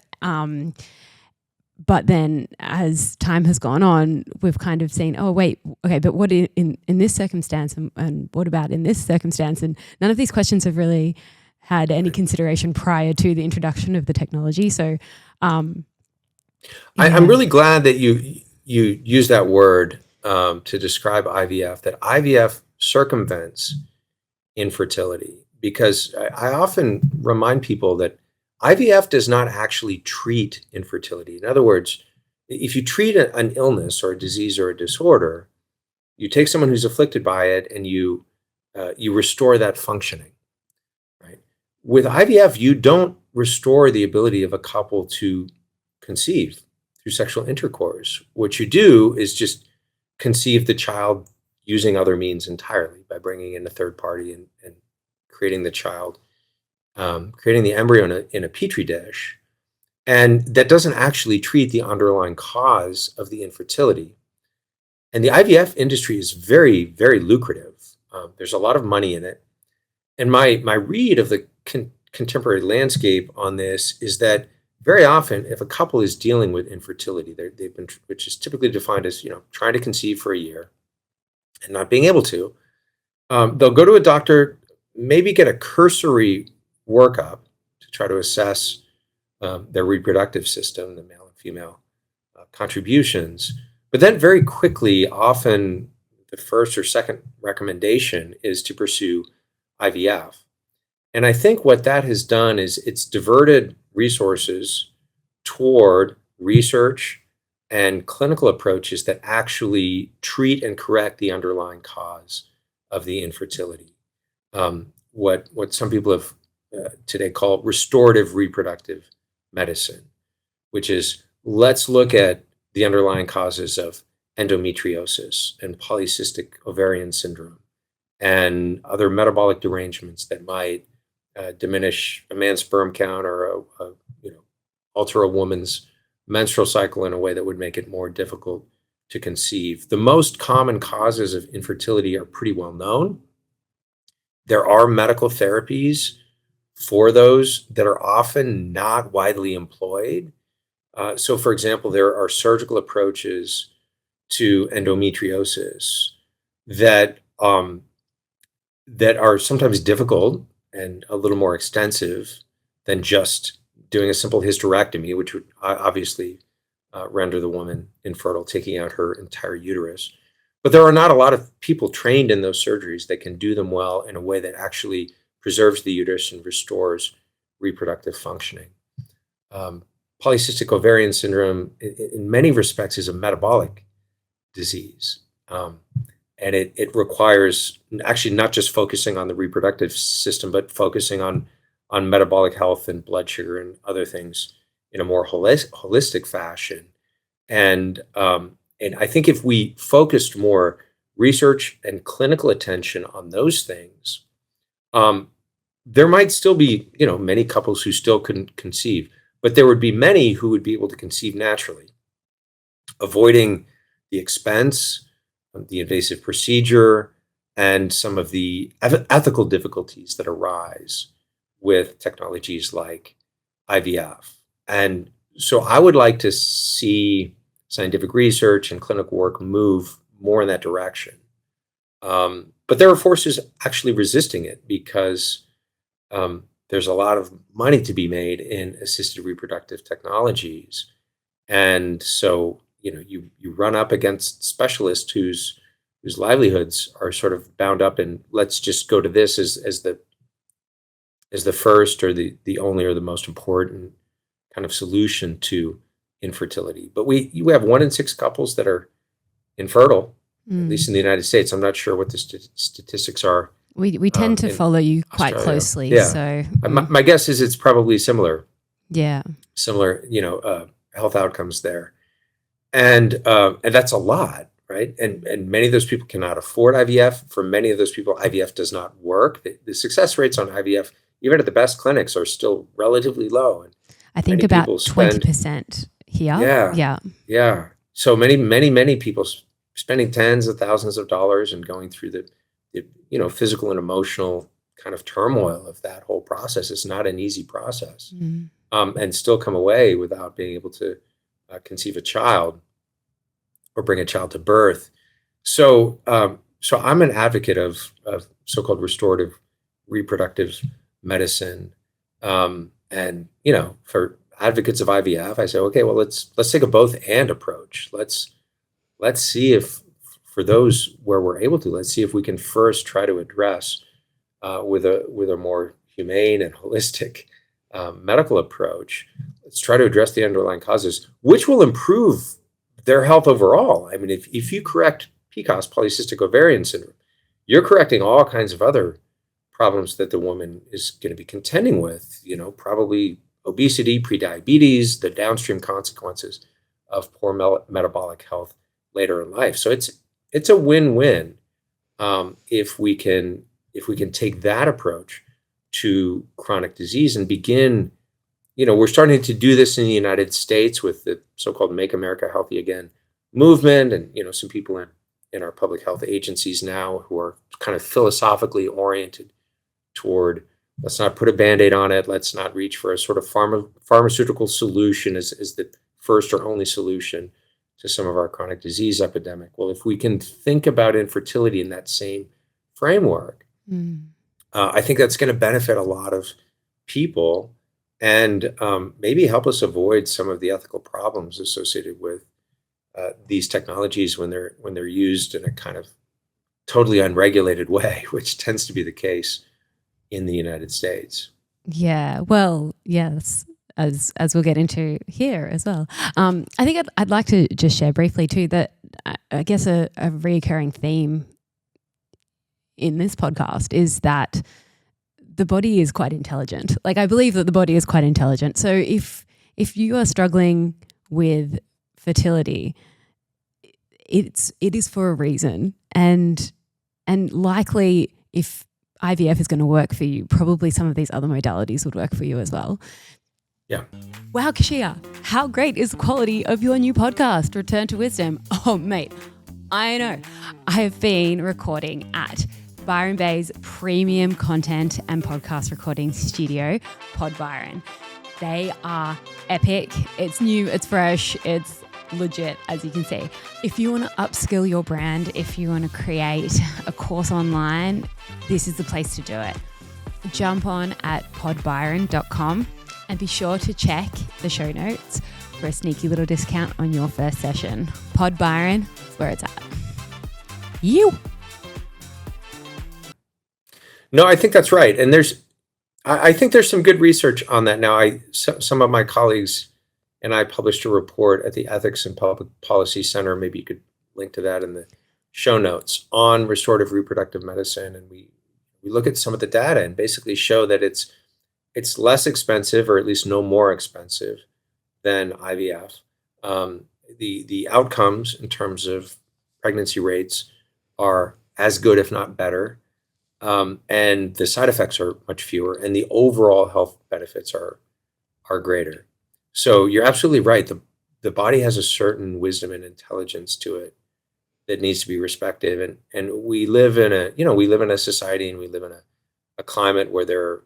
But then as time has gone on, we've kind of seen, oh, wait, okay, but what in this circumstance and what about in this circumstance? And none of these questions have really had any consideration prior to the introduction of the technology. So I'm really glad that you use that word to describe IVF, that IVF circumvents infertility, because I often remind people that IVF does not actually treat infertility. In other words, if you treat an illness or a disease or a disorder, you take someone who's afflicted by it and you restore that functioning, right? With IVF, you don't restore the ability of a couple to conceive through sexual intercourse. What you do is just conceive the child using other means entirely, by bringing in a third party and creating the child, creating the embryo in a petri dish. And that doesn't actually treat the underlying cause of the infertility. And the IVF industry is very, very lucrative. There's a lot of money in it. And my read of the contemporary landscape on this is that very often, if a couple is dealing with infertility, which is typically defined as trying to conceive for a year and not being able to, they'll go to a doctor, maybe get a cursory workup to try to assess their reproductive system, the male and female contributions. But then very quickly, often the first or second recommendation is to pursue IVF. And I think what that has done is it's diverted resources toward research and clinical approaches that actually treat and correct the underlying cause of the infertility. what some people have today call restorative reproductive medicine, which is let's look at the underlying causes of endometriosis and polycystic ovarian syndrome and other metabolic derangements that might diminish a man's sperm count or alter a woman's menstrual cycle in a way that would make it more difficult to conceive. The most common causes of infertility are pretty well known. There are medical therapies for those that are often not widely employed. So, for example, there are surgical approaches to endometriosis that that are sometimes difficult and a little more extensive than just doing a simple hysterectomy, which would obviously render the woman infertile, taking out her entire uterus. But there are not a lot of people trained in those surgeries that can do them well in a way that actually preserves the uterus and restores reproductive functioning. Polycystic ovarian syndrome, in many respects, is a metabolic disease. And it requires actually not just focusing on the reproductive system, but focusing on metabolic health and blood sugar and other things in a more holistic fashion. And I think if we focused more research and clinical attention on those things, there might still be, many couples who still couldn't conceive, but there would be many who would be able to conceive naturally, avoiding the expense, the invasive procedure, and some of the ethical difficulties that arise with technologies like IVF. And so I would like to see scientific research and clinical work move more in that direction. But there are forces actually resisting it because there's a lot of money to be made in assisted reproductive technologies. And so, you run up against specialists whose livelihoods are sort of bound up in, let's just go to this as the first or the only or the most important kind of solution to infertility. But we have 1 in 6 couples that are infertile, at least in the United States. I'm not sure what the statistics are. We tend to follow you quite closely. Yeah. So my guess is it's probably similar. Yeah. Similar, health outcomes there. And that's a lot, right? And many of those people cannot afford IVF. For many of those people, IVF does not work. The success rates on IVF, even at the best clinics, are still relatively low. And I think about 20% here. Yeah. So many people spending tens of thousands of dollars and going through the physical and emotional kind of turmoil of that whole process. It's not an easy process. And still come away without being able to conceive a child or bring a child to birth. So I'm an advocate of so-called restorative reproductive medicine. And for advocates of IVF, I say, okay, well, let's take a both and approach. Let's see if, for those where we're able to, let's see if we can first try to address with a more humane and holistic medical approach. Let's try to address the underlying causes, which will improve their health overall. I mean, if you correct PCOS, polycystic ovarian syndrome, you're correcting all kinds of other problems that the woman is going to be contending with, probably obesity, prediabetes, the downstream consequences of poor metabolic health later in life. So it's a win-win if we can take that approach to chronic disease and begin. We're starting to do this in the United States with the so-called Make America Healthy Again movement, and some people in our public health agencies now who are kind of philosophically oriented toward, let's not put a Band-Aid on it, let's not reach for a sort of pharmaceutical solution as the first or only solution to some of our chronic disease epidemic. Well, if we can think about infertility in that same framework, I think that's going to benefit a lot of people and maybe help us avoid some of the ethical problems associated with these technologies when they're used in a kind of totally unregulated way, which tends to be the case in the United States. Yeah, well, yes, as we'll get into here as well. I think I'd like to just share briefly too that I guess a recurring theme in this podcast is that the body is quite intelligent. Like, I believe that the body is quite intelligent. So if you are struggling with fertility, it is for a reason, and likely if IVF is going to work for you, probably some of these other modalities would work for you as well. Yeah. Wow, Keshia, how great is the quality of your new podcast, Return to Wisdom? Oh, mate, I know. I have been recording at Byron Bay's premium content and podcast recording studio, Pod Byron. They are epic. It's new, it's fresh, it's legit, as you can see. If you want to upskill your brand, if you want to create a course online, this is the place to do it. Jump on at podbyron.com and be sure to check the show notes for a sneaky little discount on your first session. Pod Byron is where it's at. You. No, I think that's right. And I think there's some good research on that now. Some of my colleagues and I published a report at the Ethics and Public Policy Center. Maybe you could link to that in the show notes on restorative reproductive medicine. And we look at some of the data and basically show that it's less expensive, or at least no more expensive than IVF. The outcomes in terms of pregnancy rates are as good, if not better. And the side effects are much fewer, and the overall health benefits are greater. So you're absolutely right. The body has a certain wisdom and intelligence to it that needs to be respected. And we live in a society, and we live in a climate where there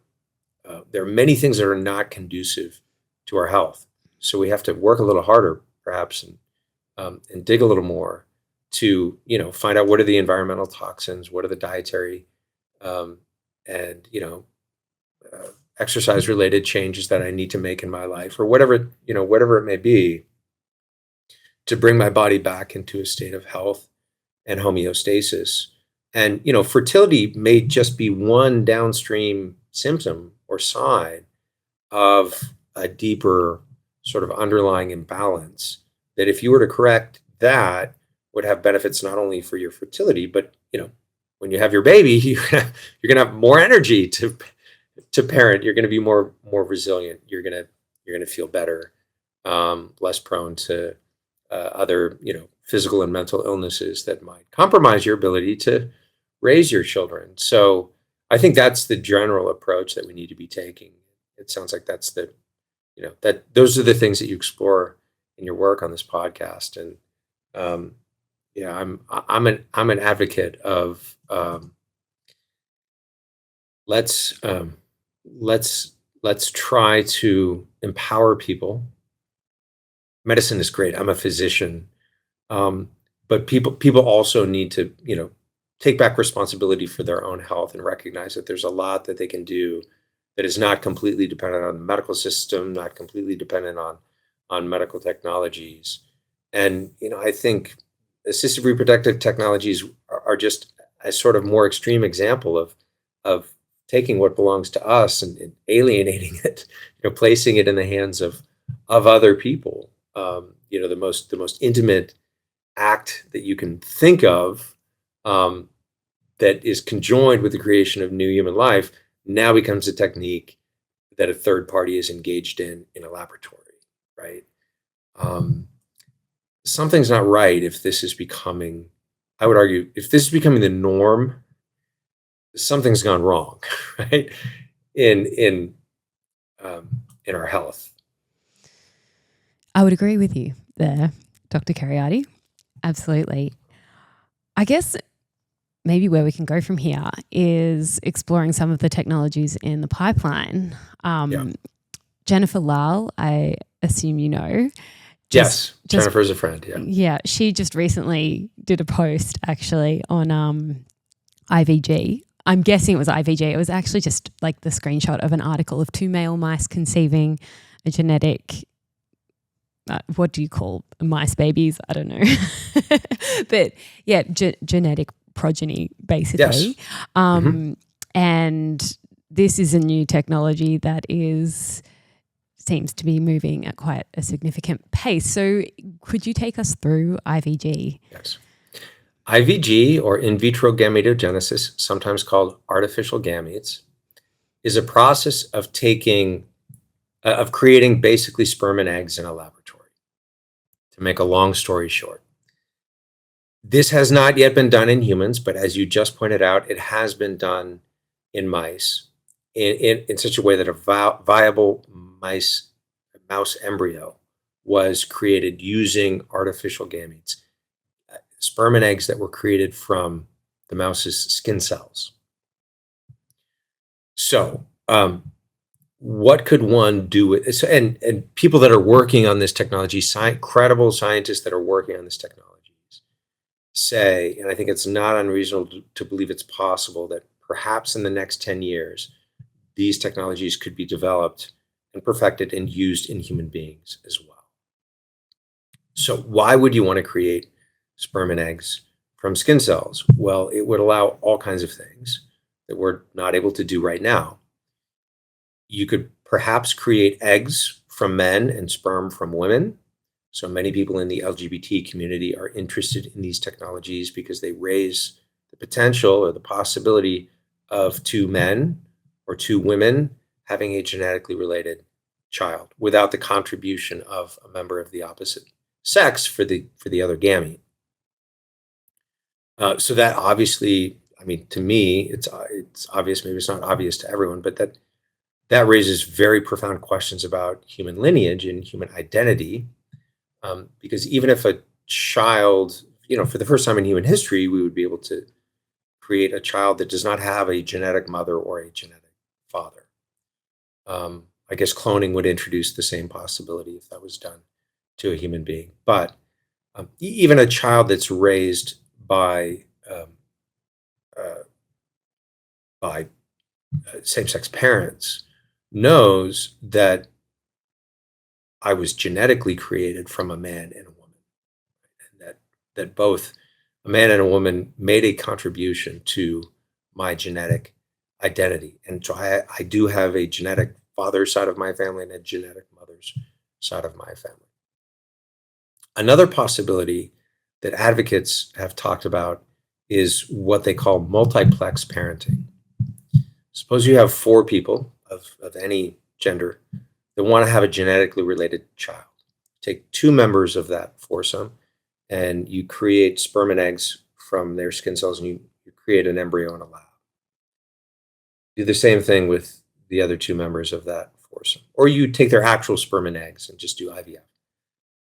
are many things that are not conducive to our health. So we have to work a little harder, perhaps, and dig a little more to find out what are the environmental toxins, what are the dietary and exercise related changes that I need to make in my life, or whatever it may be, to bring my body back into a state of health and homeostasis. And fertility may just be one downstream symptom or sign of a deeper sort of underlying imbalance that, if you were to correct that, would have benefits not only for your fertility, but when you have your baby, you're gonna have more energy to parent. You're gonna be more resilient. You're gonna feel better, less prone to other physical and mental illnesses that might compromise your ability to raise your children. So I think that's the general approach that we need to be taking. It sounds like that's that those are the things that you explore in your work on this podcast. And I'm an advocate of let's try to empower people. Medicine is great. I'm a physician, but people also need to take back responsibility for their own health and recognize that there's a lot that they can do that is not completely dependent on the medical system, not completely dependent on medical technologies. And I think assisted reproductive technologies are just a sort of more extreme example of taking what belongs to us and alienating it, placing it in the hands of other people. The most intimate act that you can think of, that is conjoined with the creation of new human life, now becomes a technique that a third party is engaged in a laboratory, right? Something's not right if this is becoming, I would argue, if this is becoming the norm, something's gone wrong, right? In our health. I would agree with you there, Dr. Kheriaty. Absolutely. I guess maybe where we can go from here is exploring some of the technologies in the pipeline. Jennifer Lal, I assume you know. Yes, Jennifer's a friend, yeah. Yeah, she just recently did a post actually on IVG. I'm guessing it was IVG. It was actually just like the screenshot of an article of 2 male mice conceiving a genetic, what do you call mice babies? I don't know. But yeah, genetic progeny basically. Yes. And this is a new technology that seems to be moving at quite a significant pace. So could you take us through IVG? Yes. IVG, or in vitro gametogenesis, sometimes called artificial gametes, is a process of creating basically sperm and eggs in a laboratory. To make a long story short, this has not yet been done in humans, but as you just pointed out, it has been done in mice in such a way that a viable mouse embryo was created using artificial gametes, sperm and eggs that were created from the mouse's skin cells. So, what could one do with this? And people that are working on this technology, credible scientists that are working on this technology, say, and I think it's not unreasonable to believe it's possible that perhaps in the next 10 years, these technologies could be developed and perfected and used in human beings as well. So why would you want to create sperm and eggs from skin cells? Well, it would allow all kinds of things that we're not able to do right now. You could perhaps create eggs from men and sperm from women. So many people in the LGBT community are interested in these technologies because they raise the potential or the possibility of two men or two women having a genetically related child without the contribution of a member of the opposite sex for the other gamete. So that obviously, I mean, to me, it's obvious. Maybe it's not obvious to everyone, but that raises very profound questions about human lineage and human identity. Because even if a child, for the first time in human history, we would be able to create a child that does not have a genetic mother or a genetic father. I guess cloning would introduce the same possibility if that was done to a human being. But even a child that's raised by same-sex parents knows that I was genetically created from a man and a woman, and that both a man and a woman made a contribution to my genetic identity. And so I do have a genetic father's side of my family and a genetic mother's side of my family. Another possibility that advocates have talked about is what they call multiplex parenting. Suppose you have 4 people of any gender that want to have a genetically related child. Take 2 members of that foursome and you create sperm and eggs from their skin cells and you create an embryo in a lab. Do the same thing with the other 2 members of that foursome. Or you take their actual sperm and eggs and just do IVF.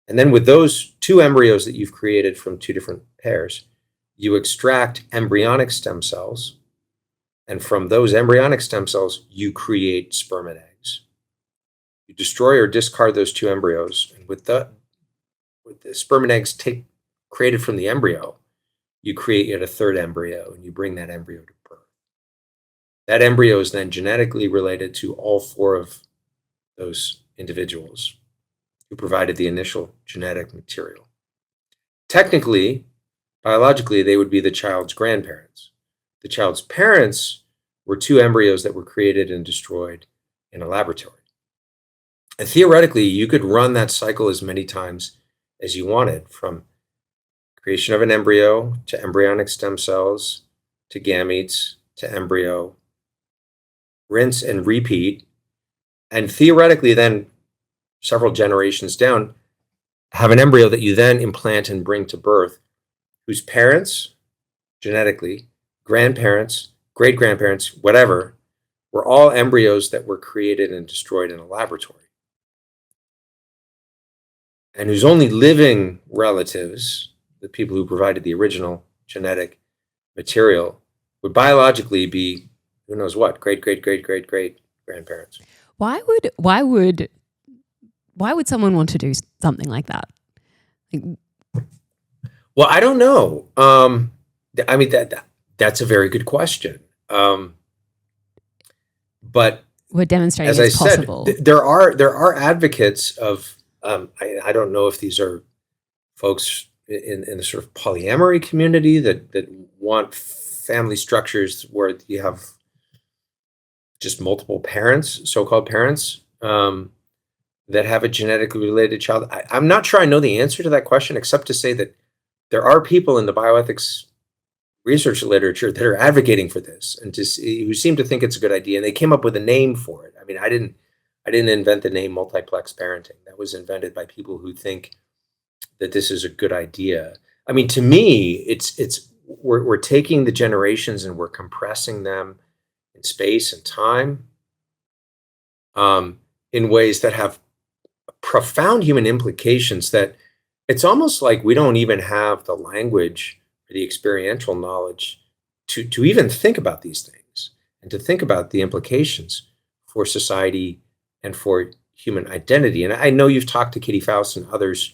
And then with those 2 embryos that you've created from 2 different pairs, you extract embryonic stem cells. And from those embryonic stem cells, you create sperm and eggs. You destroy or discard those 2 embryos. And with the sperm and eggs created from the embryo, you create yet a 3rd embryo and you bring that embryo to birth. That embryo is then genetically related to all 4 of those individuals who provided the initial genetic material. Technically, biologically, they would be the child's grandparents. The child's parents were 2 embryos that were created and destroyed in a laboratory. And theoretically, you could run that cycle as many times as you wanted, from creation of an embryo to embryonic stem cells to gametes to embryo, rinse and repeat, and theoretically then several generations down, have an embryo that you then implant and bring to birth, whose parents, genetically, grandparents, great-grandparents, whatever, were all embryos that were created and destroyed in a laboratory. And whose only living relatives, the people who provided the original genetic material, would biologically be, who knows what, great-great-great-great-great grandparents. Why would someone want to do something like that? Well, I don't know. I mean, that's a very good question. But we're demonstrating as it's I possible. said, there are advocates of. I don't know if these are folks in the sort of polyamory community that want family structures where you have just multiple parents, so-called parents, that have a genetically related child. I'm not sure I know the answer to that question, except to say that there are people in the bioethics research literature that are advocating for this, and who seem to think it's a good idea. And they came up with a name for it. I mean, I didn't invent the name multiplex parenting. That was invented by people who think that this is a good idea. I mean, to me, we're taking the generations and we're compressing them in space and time, in ways that have profound human implications, that it's almost like we don't even have the language or the experiential knowledge to even think about these things and to think about the implications for society and for human identity. And I know you've talked to Kitty Faust and others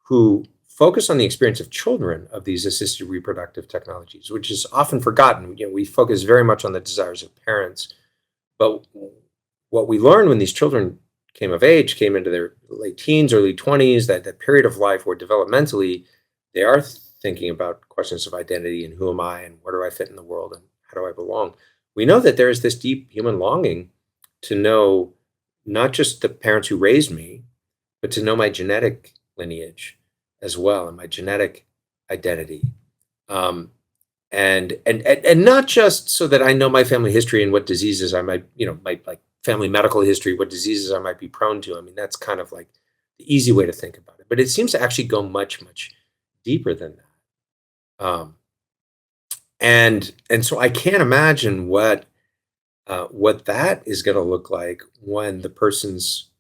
who focus on the experience of children of these assisted reproductive technologies, which is often forgotten. We focus very much on the desires of parents, but what we learned when these children came of age, came into their late teens, early 20s, that period of life where developmentally they are thinking about questions of identity and who am I and where do I fit in the world and how do I belong. We know that there is this deep human longing to know not just the parents who raised me, but to know my genetic lineage as well and my genetic identity. And not just so that I know my family history and what diseases I might, my like family medical history, what diseases I might be prone to. I mean, that's kind of like the easy way to think about it, but it seems to actually go much, much deeper than that. And so I can't imagine what that is going to look like when the person's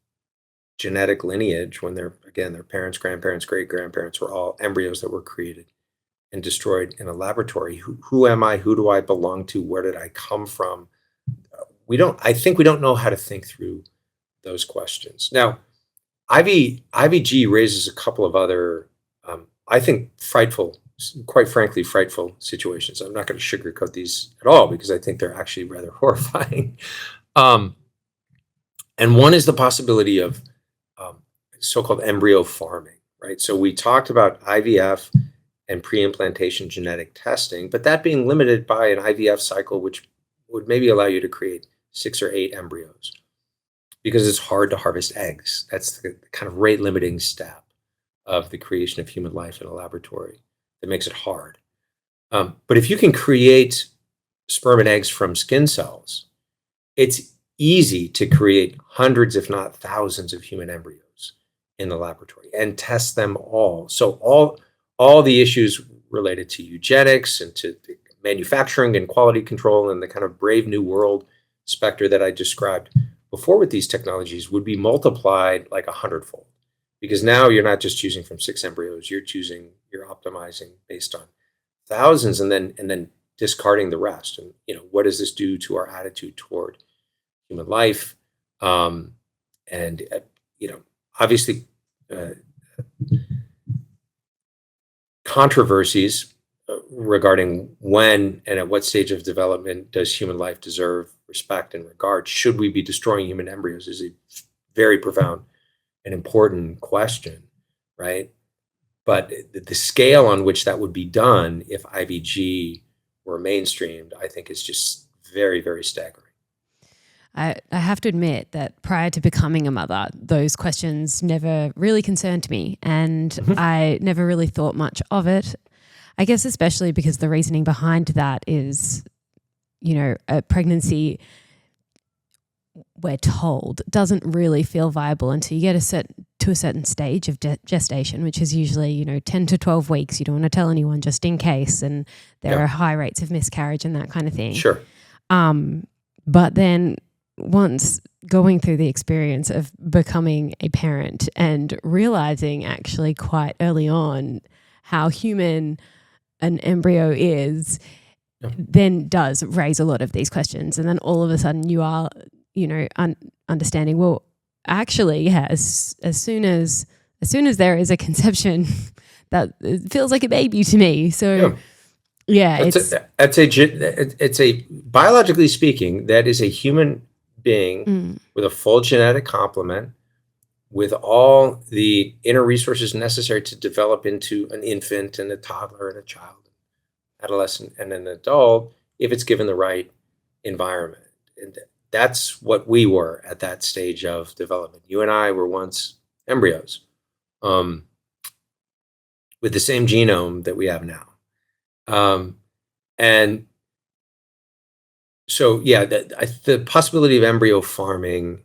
genetic lineage, when their parents, grandparents, great grandparents were all embryos that were created and destroyed in a laboratory. Who am I? Who do I belong to? Where did I come from? I think we don't know how to think through those questions. Now, IVG raises a couple of other, I think, quite frankly, frightful situations. I'm not going to sugarcoat these at all because I think they're actually rather horrifying. And one is the possibility of so-called embryo farming, right? So we talked about IVF and pre-implantation genetic testing, but that being limited by an IVF cycle, which would maybe allow you to create 6 or 8 embryos because it's hard to harvest eggs. That's the kind of rate limiting step of the creation of human life in a laboratory that makes it hard. But if you can create sperm and eggs from skin cells, it's easy to create hundreds, if not thousands, of human embryos in the laboratory and test them all. So all the issues related to eugenics and to manufacturing and quality control and the kind of brave new world specter that I described before with these technologies would be multiplied like 100-fold, because now you're not just choosing from 6 embryos, you're optimizing based on thousands and then discarding the rest. And what does this do to our attitude toward human life? Obviously controversies regarding when and at what stage of development does human life deserve respect and regard. Should we be destroying human embryos is a very profound and important question, right? But the scale on which that would be done if IVG were mainstreamed, I think is just very, very staggering. I have to admit that prior to becoming a mother, those questions never really concerned me, and I never really thought much of it. I guess especially because the reasoning behind that is, a pregnancy, we're told, doesn't really feel viable until you get to a certain stage of gestation, which is usually, 10 to 12 weeks. You don't want to tell anyone just in case, and there are high rates of miscarriage and that kind of thing. Sure. But then once going through the experience of becoming a parent and realizing actually quite early on how human an embryo is, then does raise a lot of these questions. And then all of a sudden you are, understanding, well, actually, as soon as there is a conception, that it feels like a baby to me. So it's a biologically speaking, that is a human being with a full genetic complement, with all the inner resources necessary to develop into an infant and a toddler and a child, adolescent and an adult, if it's given the right environment. And that's what we were at that stage of development. You and I were once embryos with the same genome that we have now. And so, yeah, the possibility of embryo farming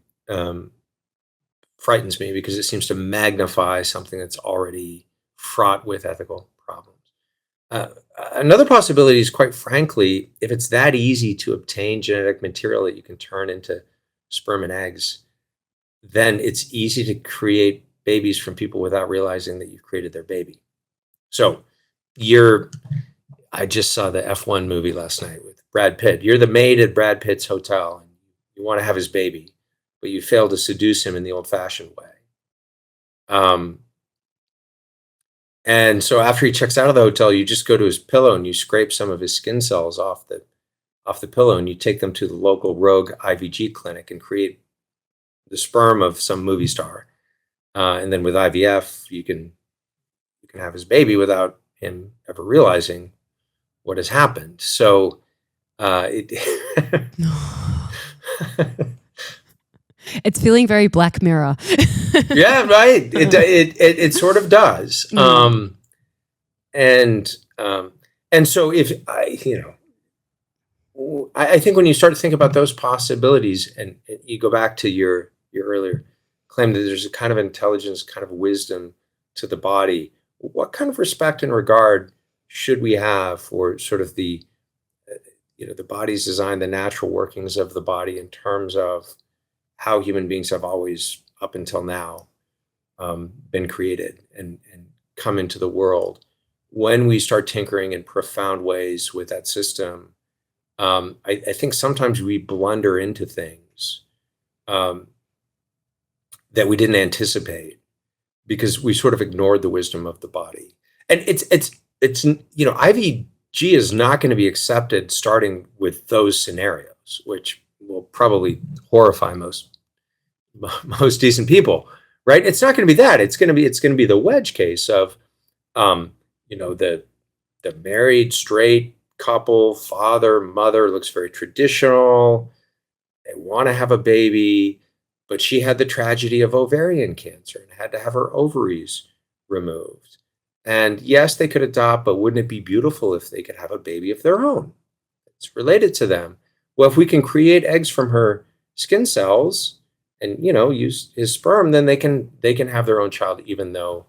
frightens me because it seems to magnify something that's already fraught with ethical problems. Uh, Another possibility is, quite frankly, if it's that easy to obtain genetic material that you can turn into sperm and eggs, then it's easy to create babies from people without realizing that you've created their baby. So I just saw the F1 movie last night with Brad Pitt. You're the maid at Brad Pitt's hotel, and you want to have his baby, but you fail to seduce him in the old-fashioned way. And so after he checks out of the hotel, you just go to his pillow and you scrape some of his skin cells off the pillow, and you take them to the local rogue IVG clinic and create the sperm of some movie star. And then with IVF, you can have his baby without him ever realizing what has happened. So it's feeling very Black Mirror. Yeah, right. It sort of does. And so if I think when you start to think about those possibilities, and you go back to your earlier claim that there's a kind of intelligence, kind of wisdom to the body, what kind of respect and regard should we have for sort of the body's design, the natural workings of the body in terms of how human beings have always, up until now, been created and come into the world? When we start tinkering in profound ways with that system, I think sometimes we blunder into things that we didn't anticipate because we sort of ignored the wisdom of the body. And it's IVG is not going to be accepted starting with those scenarios, which will probably horrify most decent people, right? It's not going to be that. It's going to be the wedge case of the married straight couple, father, mother, looks very traditional. They want to have a baby, but she had the tragedy of ovarian cancer and had to have her ovaries removed. And yes, they could adopt, but wouldn't it be beautiful if they could have a baby of their own? It's related to them. Well, if we can create eggs from her skin cells and use his sperm, then they can have their own child, even though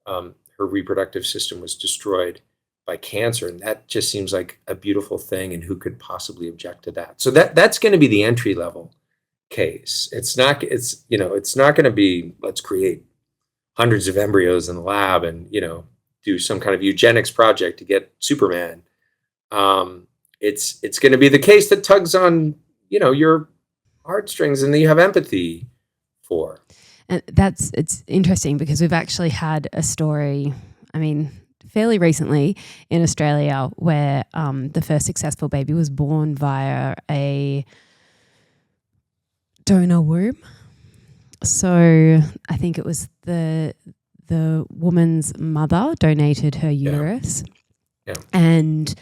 her reproductive system was destroyed by cancer. And that just seems like a beautiful thing, and who could possibly object to that? So that's going to be the entry level case. It's not going to be, let's create hundreds of embryos in the lab and do some kind of eugenics project to get Superman. It's going to be the case that tugs on your heartstrings and that you have empathy for. And it's interesting because we've actually had a story, fairly recently in Australia, where the first successful baby was born via a donor womb. So I think it was the woman's mother donated her uterus. Yeah. And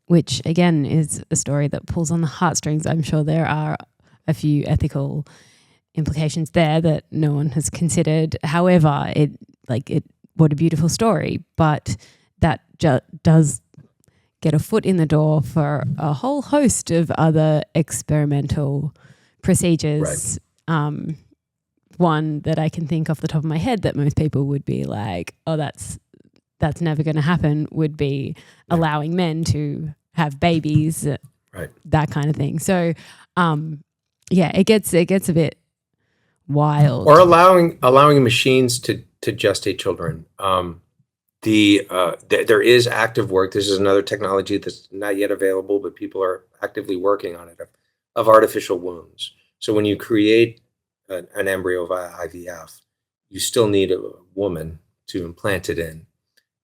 which again is a story that pulls on the heartstrings. I'm sure there are a few ethical implications there that no one has considered. However, what a beautiful story, but that does get a foot in the door for a whole host of other experimental procedures. Right. One that I can think off the top of my head that most people would be like, oh, that's never going to happen, would be allowing men to have babies, right? That kind of thing. So, it gets a bit wild. Or allowing machines to gestate children. There is active work. This is another technology that's not yet available, but people are actively working on it, of artificial wombs. So when you create an embryo via IVF, you still need a woman to implant it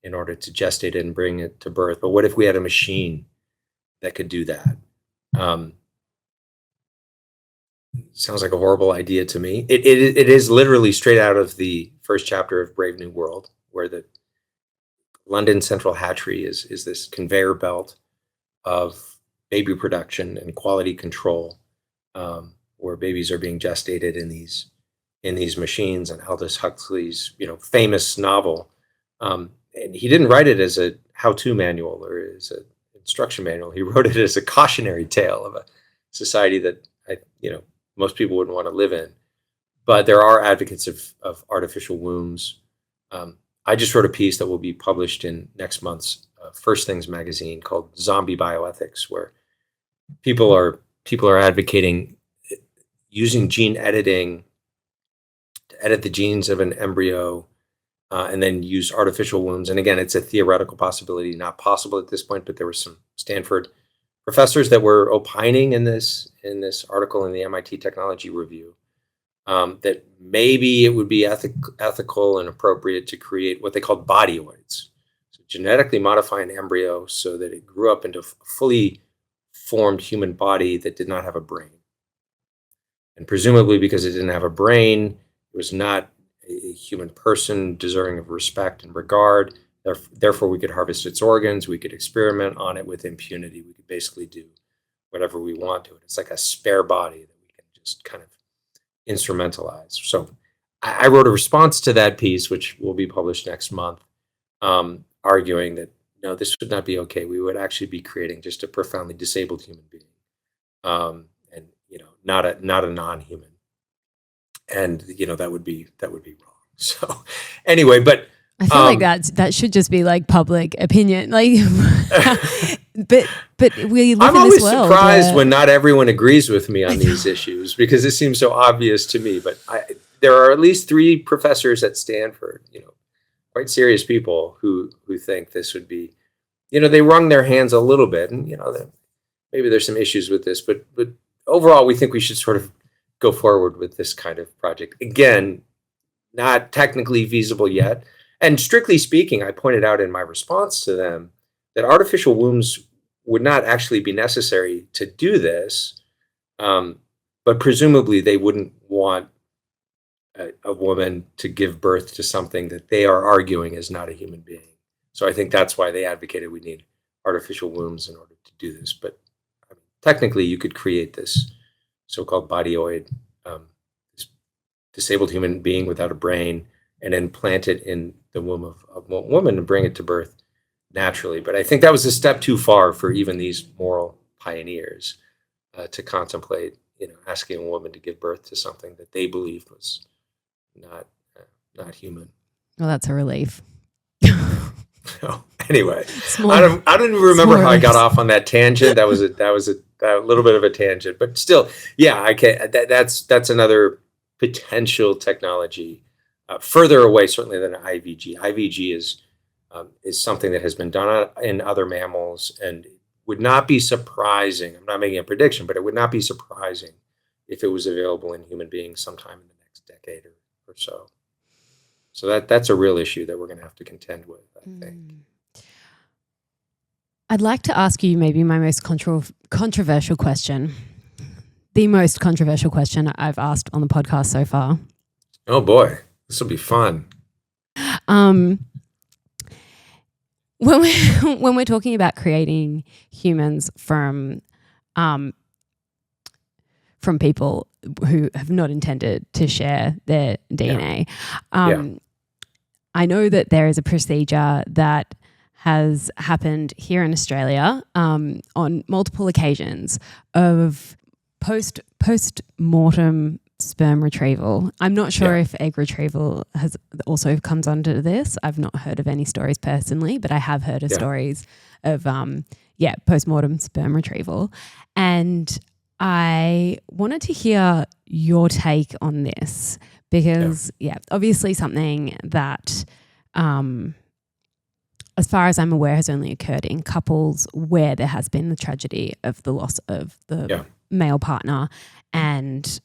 in order to gestate it and bring it to birth. But what if we had a machine that could do that? Sounds like a horrible idea to me. It is literally straight out of the first chapter of Brave New World, where the London Central Hatchery is this conveyor belt of baby production and quality control, where babies are being gestated in these machines. And Aldous Huxley's famous novel, and he didn't write it as a how-to manual or his instruction manual. He wrote it as a cautionary tale of a society that most people wouldn't want to live in. But there are advocates of artificial wombs. I just wrote a piece that will be published in next month's First Things magazine called "Zombie Bioethics," where people are advocating using gene editing to edit the genes of an embryo and then use artificial wombs. And again, it's a theoretical possibility, not possible at this point, but there were some Stanford professors that were opining in this article in the MIT Technology Review that maybe it would be ethical and appropriate to create what they called bodyoids. So genetically modify an embryo so that it grew up into a fully formed human body that did not have a brain. And presumably because it didn't have a brain, it was not a human person deserving of respect and regard. Therefore, we could harvest its organs. We could experiment on it with impunity. We could basically do whatever we want to it. It's like a spare body that we can just kind of instrumentalize. So I wrote a response to that piece, which will be published next month, arguing that, no, this would not be okay. We would actually be creating just a profoundly disabled human being, and not a non-human. And that would be wrong. So anyway, but I feel like that should just be like public opinion. Like, but we live I'm in this always world surprised when not everyone agrees with me on these issues, because it seems so obvious to me. But there are at least 3 professors at Stanford, quite serious people who think this would be, they wrung their hands a little bit, and maybe there's some issues with this, but overall, we think we should sort of go forward with this kind of project. Again, not technically feasible yet. And strictly speaking, I pointed out in my response to them that artificial wombs would not actually be necessary to do this, but presumably they wouldn't want a woman to give birth to something that they are arguing is not a human being. So I think that's why they advocated we need artificial wombs in order to do this. But technically, you could create this so-called bodyoid, this disabled human being without a brain, and then plant it in the womb of a woman and bring it to birth naturally. But I think that was a step too far for even these moral pioneers to contemplate, asking a woman to give birth to something that they believed was not human. Well, that's a relief. So, anyway, I don't even remember how I got off on that tangent. That was a little bit of a tangent, but still, yeah, I can. That's another potential technology further away, certainly, than IVG. IVG is something that has been done in other mammals, and would not be surprising. I'm not making a prediction, but it would not be surprising if it was available in human beings sometime in the next decade or so. So that's a real issue that we're going to have to contend with, I think. I'd like to ask you maybe my most controversial question. The most controversial question I've asked on the podcast so far. Oh boy, this will be fun. When we're talking about creating humans from people who have not intended to share their DNA, I know that there is a procedure that has happened here in Australia on multiple occasions of post-mortem sperm retrieval. I'm not sure if egg retrieval has also comes under this. I've not heard of any stories personally, but I have heard of stories of post-mortem sperm retrieval. And I wanted to hear your take on this because, obviously something that, as far as I'm aware, has only occurred in couples where there has been the tragedy of the loss of the male partner, and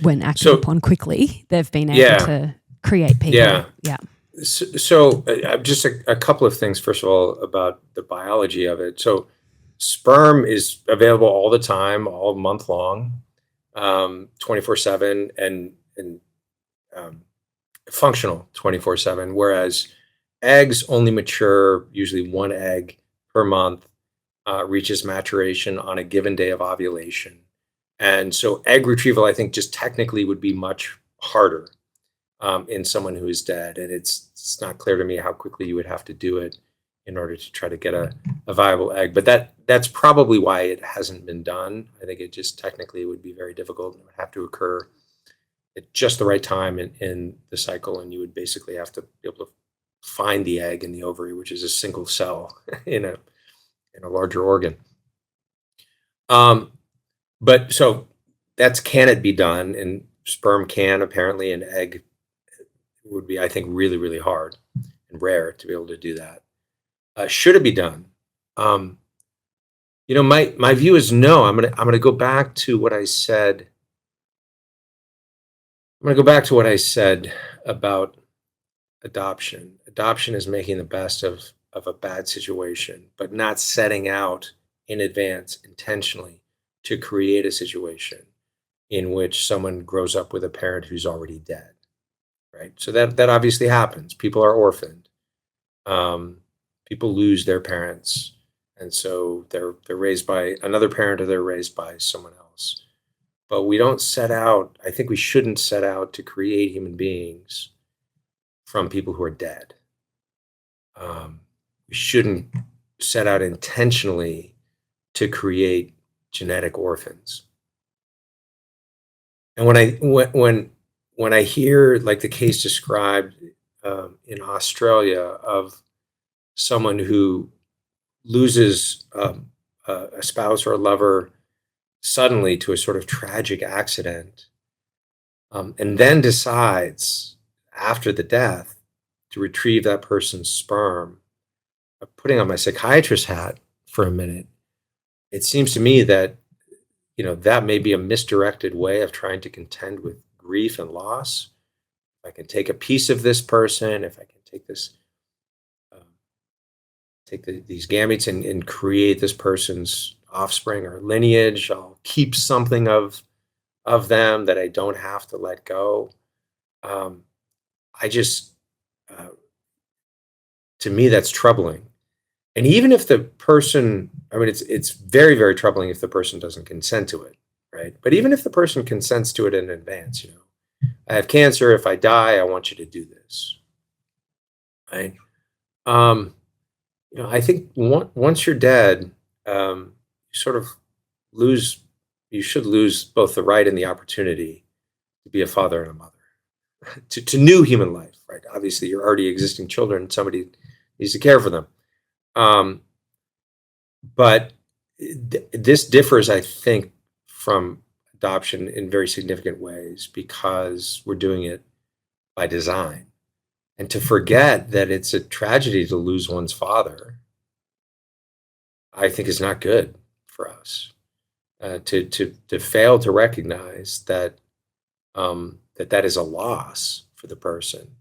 when acted upon quickly, they've been able to create people. So just a couple of things, first of all, about the biology of it. So sperm is available all the time, all month long, 24/7, and functional 24/7, whereas eggs only mature, usually 1 egg per month, reaches maturation on a given day of ovulation. And so egg retrieval, I think, just technically would be much harder. in someone who is dead. And it's not clear to me how quickly you would have to do it in order to try to get a viable egg. But that's probably why it hasn't been done. I think it just technically would be very difficult. It would have to occur at just the right time in the cycle, and you would basically have to be able to find the egg in the ovary, which is a single cell in a larger organ. But so that's, can it be done? And sperm can, apparently. An egg would be, I think, really, really hard and rare to be able to do that. Should it be done? My view is no. I'm gonna go back to what I said. I'm gonna go back to what I said about adoption. Adoption is making the best of a bad situation, but not setting out in advance intentionally to create a situation in which someone grows up with a parent who's already dead, right? So that obviously happens. People are orphaned. People lose their parents, and so they're raised by another parent, or they're raised by someone else. But we don't set out, I think we shouldn't set out to create human beings from people who are dead. We shouldn't set out intentionally to create genetic orphans. And when I hear, like, the case described in Australia of someone who loses a spouse or a lover suddenly to a sort of tragic accident, and then decides after the death to retrieve that person's sperm, putting on my psychiatrist hat for a minute, it seems to me that that may be a misdirected way of trying to contend with grief and loss. If I can take a piece of this person, if I can take this, these gametes and create this person's offspring or lineage, I'll keep something of them that I don't have to let go. To me, that's troubling. And even if the person, it's very, very troubling if the person doesn't consent to it, right? But even if the person consents to it in advance, I have cancer. If I die, I want you to do this, right? I think once you're dead, you sort of you should lose both the right and the opportunity to be a father and a mother to new human life, right? Obviously, your already existing children, somebody needs to care for them. But this differs, I think, from adoption in very significant ways, because we're doing it by design. And to forget that it's a tragedy to lose one's father, I think, is not good for us. To fail to recognize that that is a loss for the person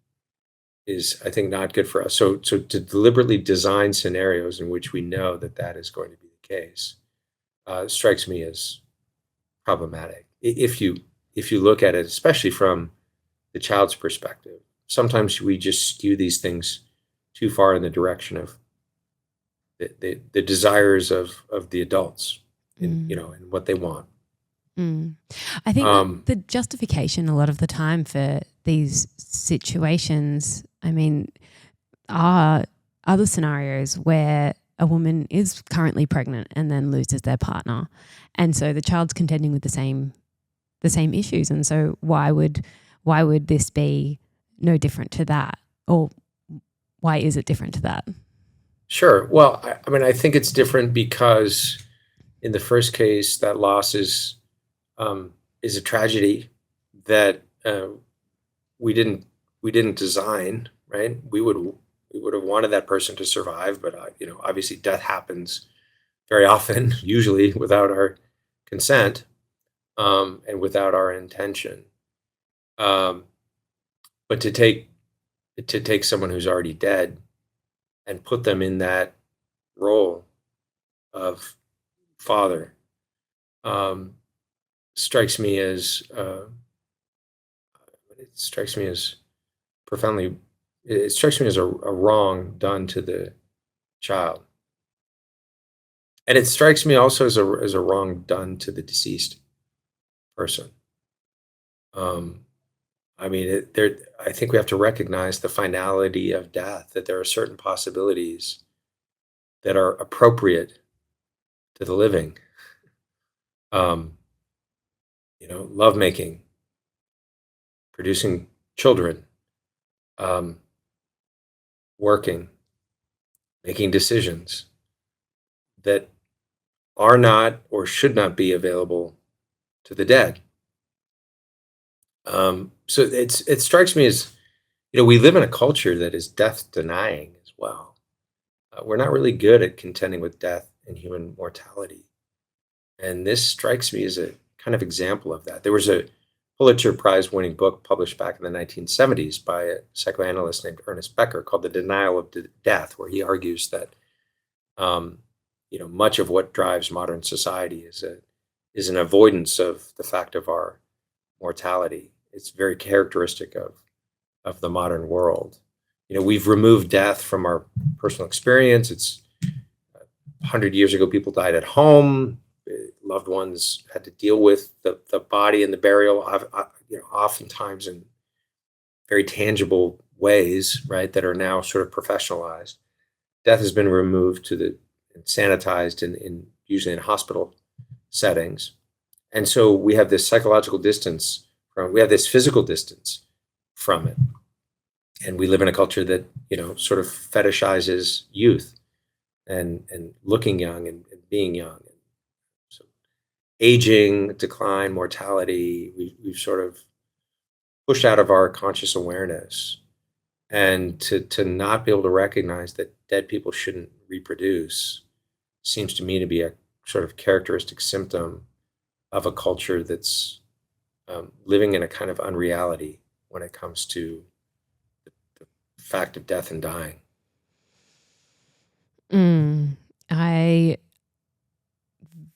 is, I think, not good for us. So to deliberately design scenarios in which we know that is going to be the case strikes me as problematic. If you look at it, especially from the child's perspective, sometimes we just skew these things too far in the direction of the desires of the adults, and what they want. I think the justification a lot of the time for these situations, are other scenarios where a woman is currently pregnant and then loses their partner, and so the child's contending with the same issues, and so why would this be no different to that, or why is it different to that? Sure. Well, I think it's different because in the first case, that loss is a tragedy that we didn't design, right? We would have wanted that person to survive, but obviously death happens very often, usually without our consent, and without our intention. But to take someone who's already dead and put them in that role of father strikes me as profoundly. It strikes me as a wrong done to the child, and it strikes me also as a wrong done to the deceased person. I mean, I think we have to recognize the finality of death, that there are certain possibilities that are appropriate to the living. Um, lovemaking, producing children, um, working, making decisions that are not or should not be available to the dead. So it strikes me as, we live in a culture that is death denying as well. We're not really good at contending with death and human mortality. And this strikes me as a kind of example of that. There was a Pulitzer Prize winning book published back in the 1970s by a psychoanalyst named Ernest Becker called The Denial of Death, where he argues that much of what drives modern society is an avoidance of the fact of our mortality. It's very characteristic of the modern world. We've removed death from our personal experience. It's 100 years ago, people died at home. Loved ones had to deal with the body and the burial, oftentimes in very tangible ways, right, that are now sort of professionalized. Death has been removed and sanitized in usually in hospital settings. And so we have this psychological distance we have this physical distance from it. And we live in a culture that, sort of fetishizes youth and looking young and being young. And so aging, decline, mortality, we've sort of pushed out of our conscious awareness. And to not be able to recognize that dead people shouldn't reproduce seems to me to be a sort of characteristic symptom of a culture that's living in a kind of unreality when it comes to the fact of death and dying. I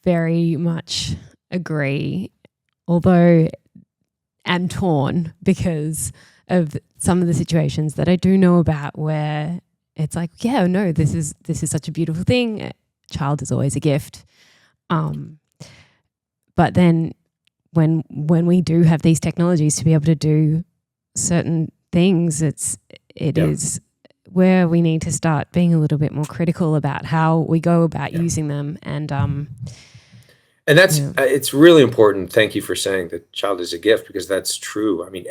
very much agree, although I'm torn because of some of the situations that I do know about where it's like, yeah, no, this is such a beautiful thing. A child is always a gift. But then when we do have these technologies to be able to do certain things, it is where we need to start being a little bit more critical about how we go about using them. And that's it's really important. Thank you for saying that child is a gift, because that's true. I mean,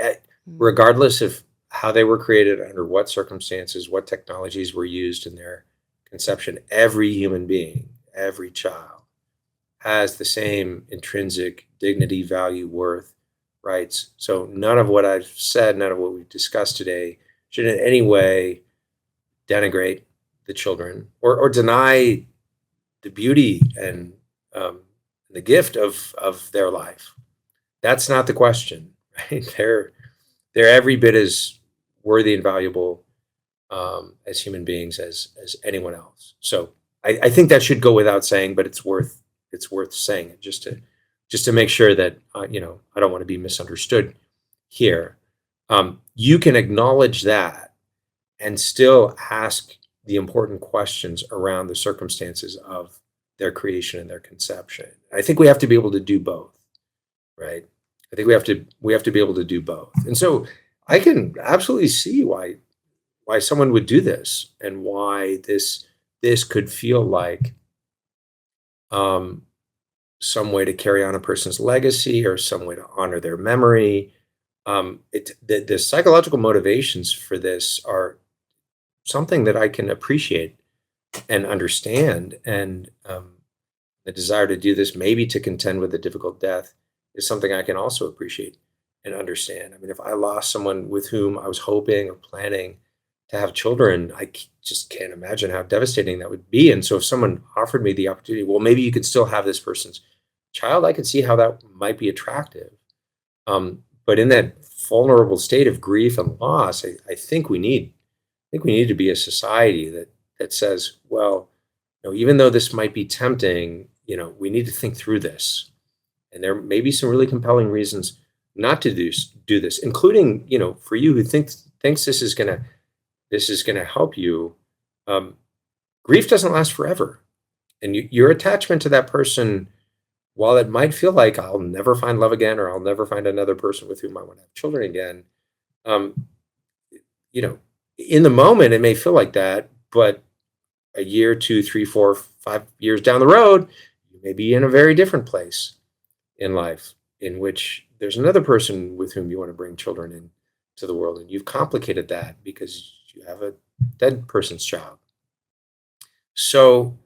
regardless of how they were created, under what circumstances, what technologies were used in their conception, every human being, every child has the same intrinsic dignity, value, worth, rights. So none of what I've said, none of what we've discussed today should in any way denigrate the children or deny the beauty and the gift of their life. That's not the question, right? They're every bit as worthy and valuable as human beings as anyone else. So I think that should go without saying, but it's worth saying it just to make sure that I don't want to be misunderstood here. You can acknowledge that and still ask the important questions around the circumstances of their creation and their conception. I think we have to be able to do both, right? I think we have to be able to do both. And so I can absolutely see why someone would do this, and why this could feel like some way to carry on a person's legacy, or some way to honor their memory. The psychological motivations for this are something that I can appreciate and understand. And the desire to do this, maybe to contend with a difficult death, is something I can also appreciate and understand. I mean, if I lost someone with whom I was hoping or planning to have children, I just can't imagine how devastating that would be. And so if someone offered me the opportunity, well, maybe you could still have this person's child, I could see how that might be attractive. But in that vulnerable state of grief and loss, I think we need to be a society that says, well, even though this might be tempting, we need to think through this. And there may be some really compelling reasons not to do this, including, for you who thinks this is gonna help you. Grief doesn't last forever, and your attachment to that person, while it might feel like I'll never find love again, or I'll never find another person with whom I want to have children again, you know, in the moment it may feel like that, but a year, 2, 3, 4, 5 years down the road, you may be in a very different place in life, in which there's another person with whom you want to bring children into the world, and you've complicated that because you have a dead person's child. So,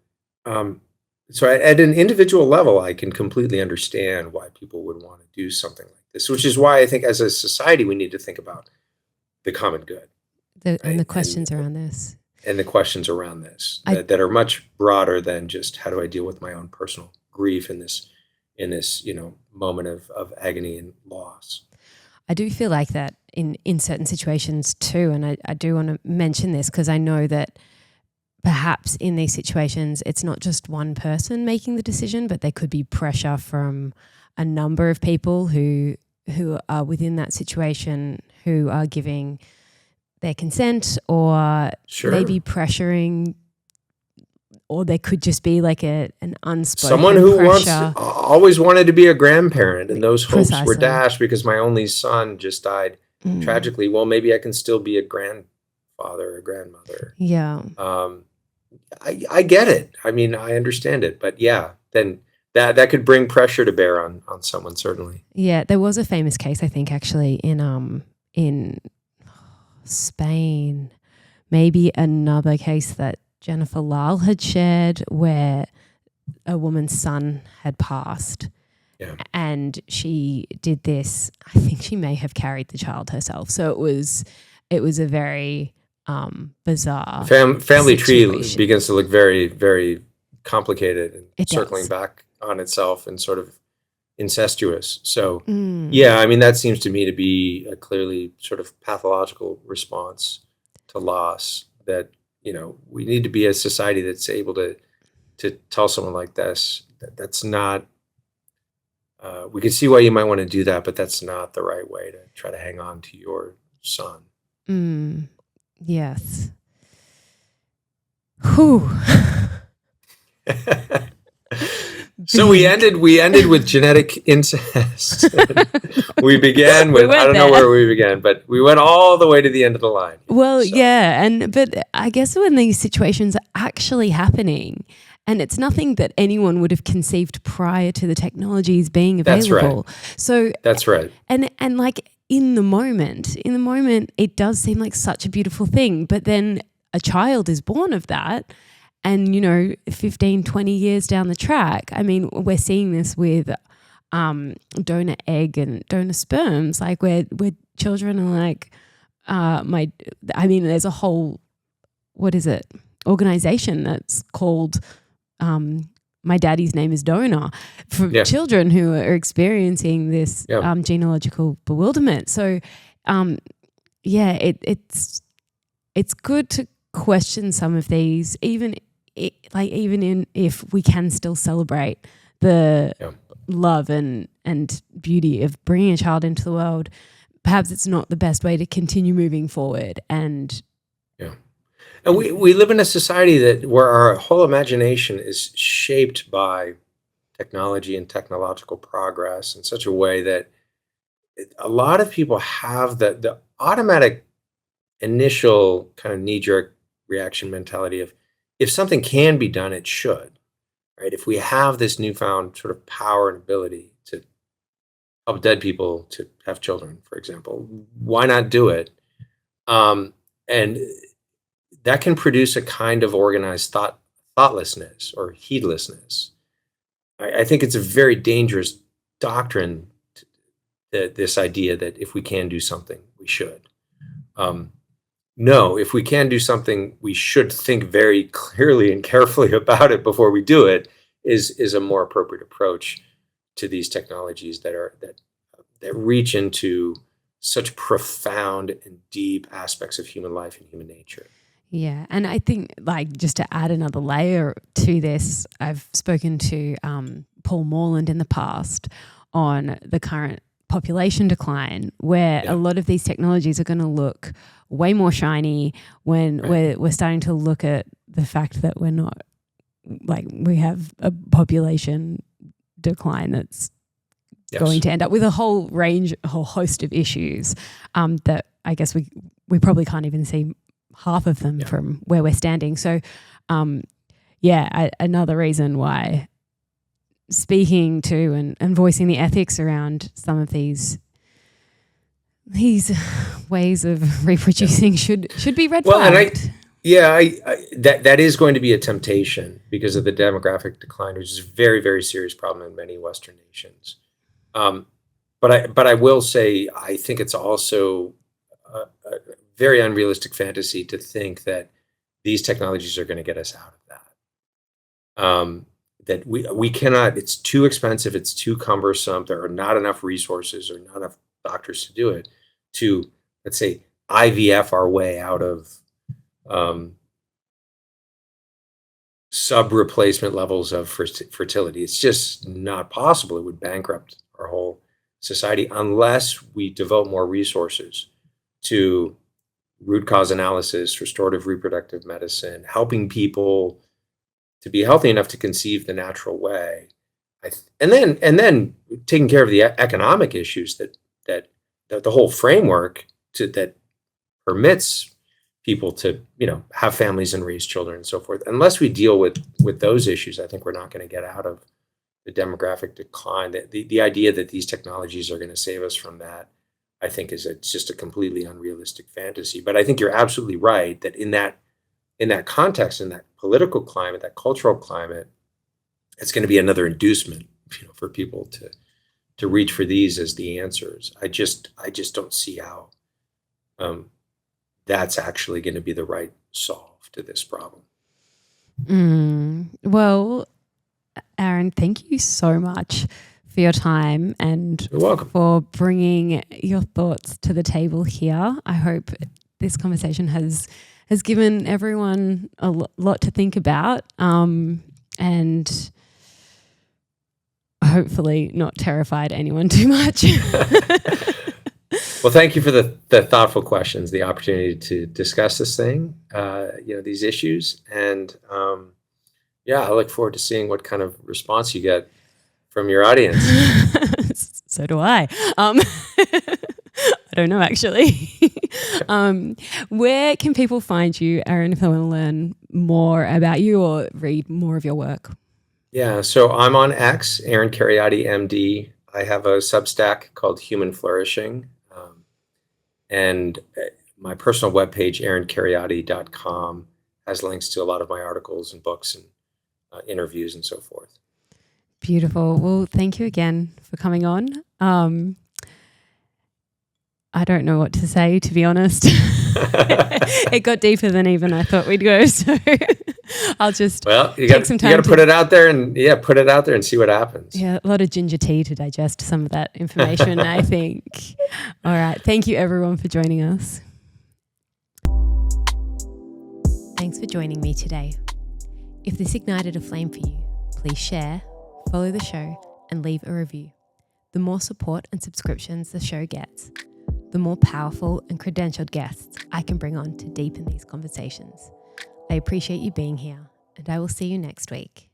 so at an individual level, I can completely understand why people would want to do something like this, which is why I think as a society we need to think about the common good. And the questions around this. And the questions around this that are much broader than just how do I deal with my own personal grief in this moment of agony and loss. I do feel like that in certain situations too, and I do want to mention this because I know that perhaps in these situations it's not just one person making the decision, but there could be pressure from a number of people who are within that situation, who are giving their consent or maybe pressuring, or there could just be like an unspoken someone who pressure. always wanted to be a grandparent, and those hopes were dashed because my only son just died tragically. Well, maybe I can still be a grandfather or grandmother. Yeah. I get it. I mean, I understand it, but yeah, then that could bring pressure to bear on someone, certainly. Yeah, there was a famous case, I think, actually in Spain, maybe another case that Jennifer Lyle had shared where a woman's son had passed. Yeah. And she did this, I think she may have carried the child herself. So it was a very bizarre family tree situation. begins to look very, very complicated and It circling does. back on itself and sort of incestuous. So yeah, I mean, that seems to me to be a clearly sort of pathological response to loss, that, we need to be a society that's able to tell someone like this that's not, we can see why you might want to do that, but that's not the right way to try to hang on to your son. Yes. Whew. So we ended with genetic incest. We began with, I don't know where we began, but we went all the way to the end of the line. Well, yeah. But I guess when these situations are actually happening, and it's nothing that anyone would have conceived prior to the technologies being available. That's right. So that's right. And like in the moment, it does seem like such a beautiful thing, but then a child is born of that. And, 15, 20 years down the track, I mean, we're seeing this with donor egg and donor sperms, like where children are like, there's a whole, organization that's called My Daddy's Name is Donor for children who are experiencing this genealogical bewilderment. So, it's good to question some of these, even if we can still celebrate the love and beauty of bringing a child into the world. Perhaps it's not the best way to continue moving forward. And we live in a society where our whole imagination is shaped by technology and technological progress in such a way that a lot of people have the automatic initial kind of knee-jerk reaction mentality of, if something can be done, it should, right? If we have this newfound sort of power and ability to help dead people to have children, for example, why not do it? And that can produce a kind of organized thoughtlessness or heedlessness. I think it's a very dangerous doctrine, this idea that if we can do something, we should. No, if we can do something, we should think very clearly and carefully about it before we do it, is a more appropriate approach to these technologies that reach into such profound and deep aspects of human life and human nature. Yeah, and I think, like, just to add another layer to this, I've spoken to Paul Morland in the past on the current population decline, where a lot of these technologies are going to look way more shiny when we're starting to look at the fact that we're not, like, we have a population decline that's going to end up with a whole host of issues that I guess we probably can't even see half of them from where we're standing. So, another reason why speaking to and voicing the ethics around some of these ways of reproducing should be red flagged. That is going to be a temptation because of the demographic decline, which is a very, very serious problem in many Western nations. But I will say, I think it's also a very unrealistic fantasy to think that these technologies are going to get us out of that. That we cannot, it's too expensive, it's too cumbersome, there are not enough resources or not enough doctors to do it, to, let's say, IVF our way out of sub-replacement levels of fertility. It's just not possible. It would bankrupt our whole society unless we devote more resources to root cause analysis, restorative reproductive medicine, helping people to be healthy enough to conceive the natural way, and then taking care of the economic issues that the whole framework that permits people to have families and raise children and so forth. Unless we deal with those issues, I think we're not going to get out of the demographic decline. The idea that these technologies are going to save us from that, I think, it's just a completely unrealistic fantasy. But I think you're absolutely right that in that context, in that political climate, that cultural climate, it's going to be another inducement, for people to reach for these as the answers. I just don't see how that's actually going to be the right solve to this problem. Well, Aaron, thank you so much for your time and You're welcome. For bringing your thoughts to the table here. I hope this conversation has given everyone a lot to think about, and hopefully not terrified anyone too much. Well, thank you for the thoughtful questions, the opportunity to discuss this thing, these issues. And I look forward to seeing what kind of response you get from your audience. So do I. I don't know, actually. Where can people find you, Aaron, if they want to learn more about you or read more of your work? Yeah, so I'm on X, Aaron Kheriaty, MD. I have a Substack called Human Flourishing. And my personal webpage, aaronkheriaty.com, has links to a lot of my articles and books and interviews and so forth. Beautiful. Well, thank you again for coming on. I don't know what to say, to be honest. It got deeper than even I thought we'd go. So I'll just take some time. You got to put it out there and see what happens. Yeah, a lot of ginger tea to digest some of that information, I think. All right. Thank you, everyone, for joining us. Thanks for joining me today. If this ignited a flame for you, please share, follow the show, and leave a review. The more support and subscriptions the show gets, the more powerful and credentialed guests I can bring on to deepen these conversations. I appreciate you being here, and I will see you next week.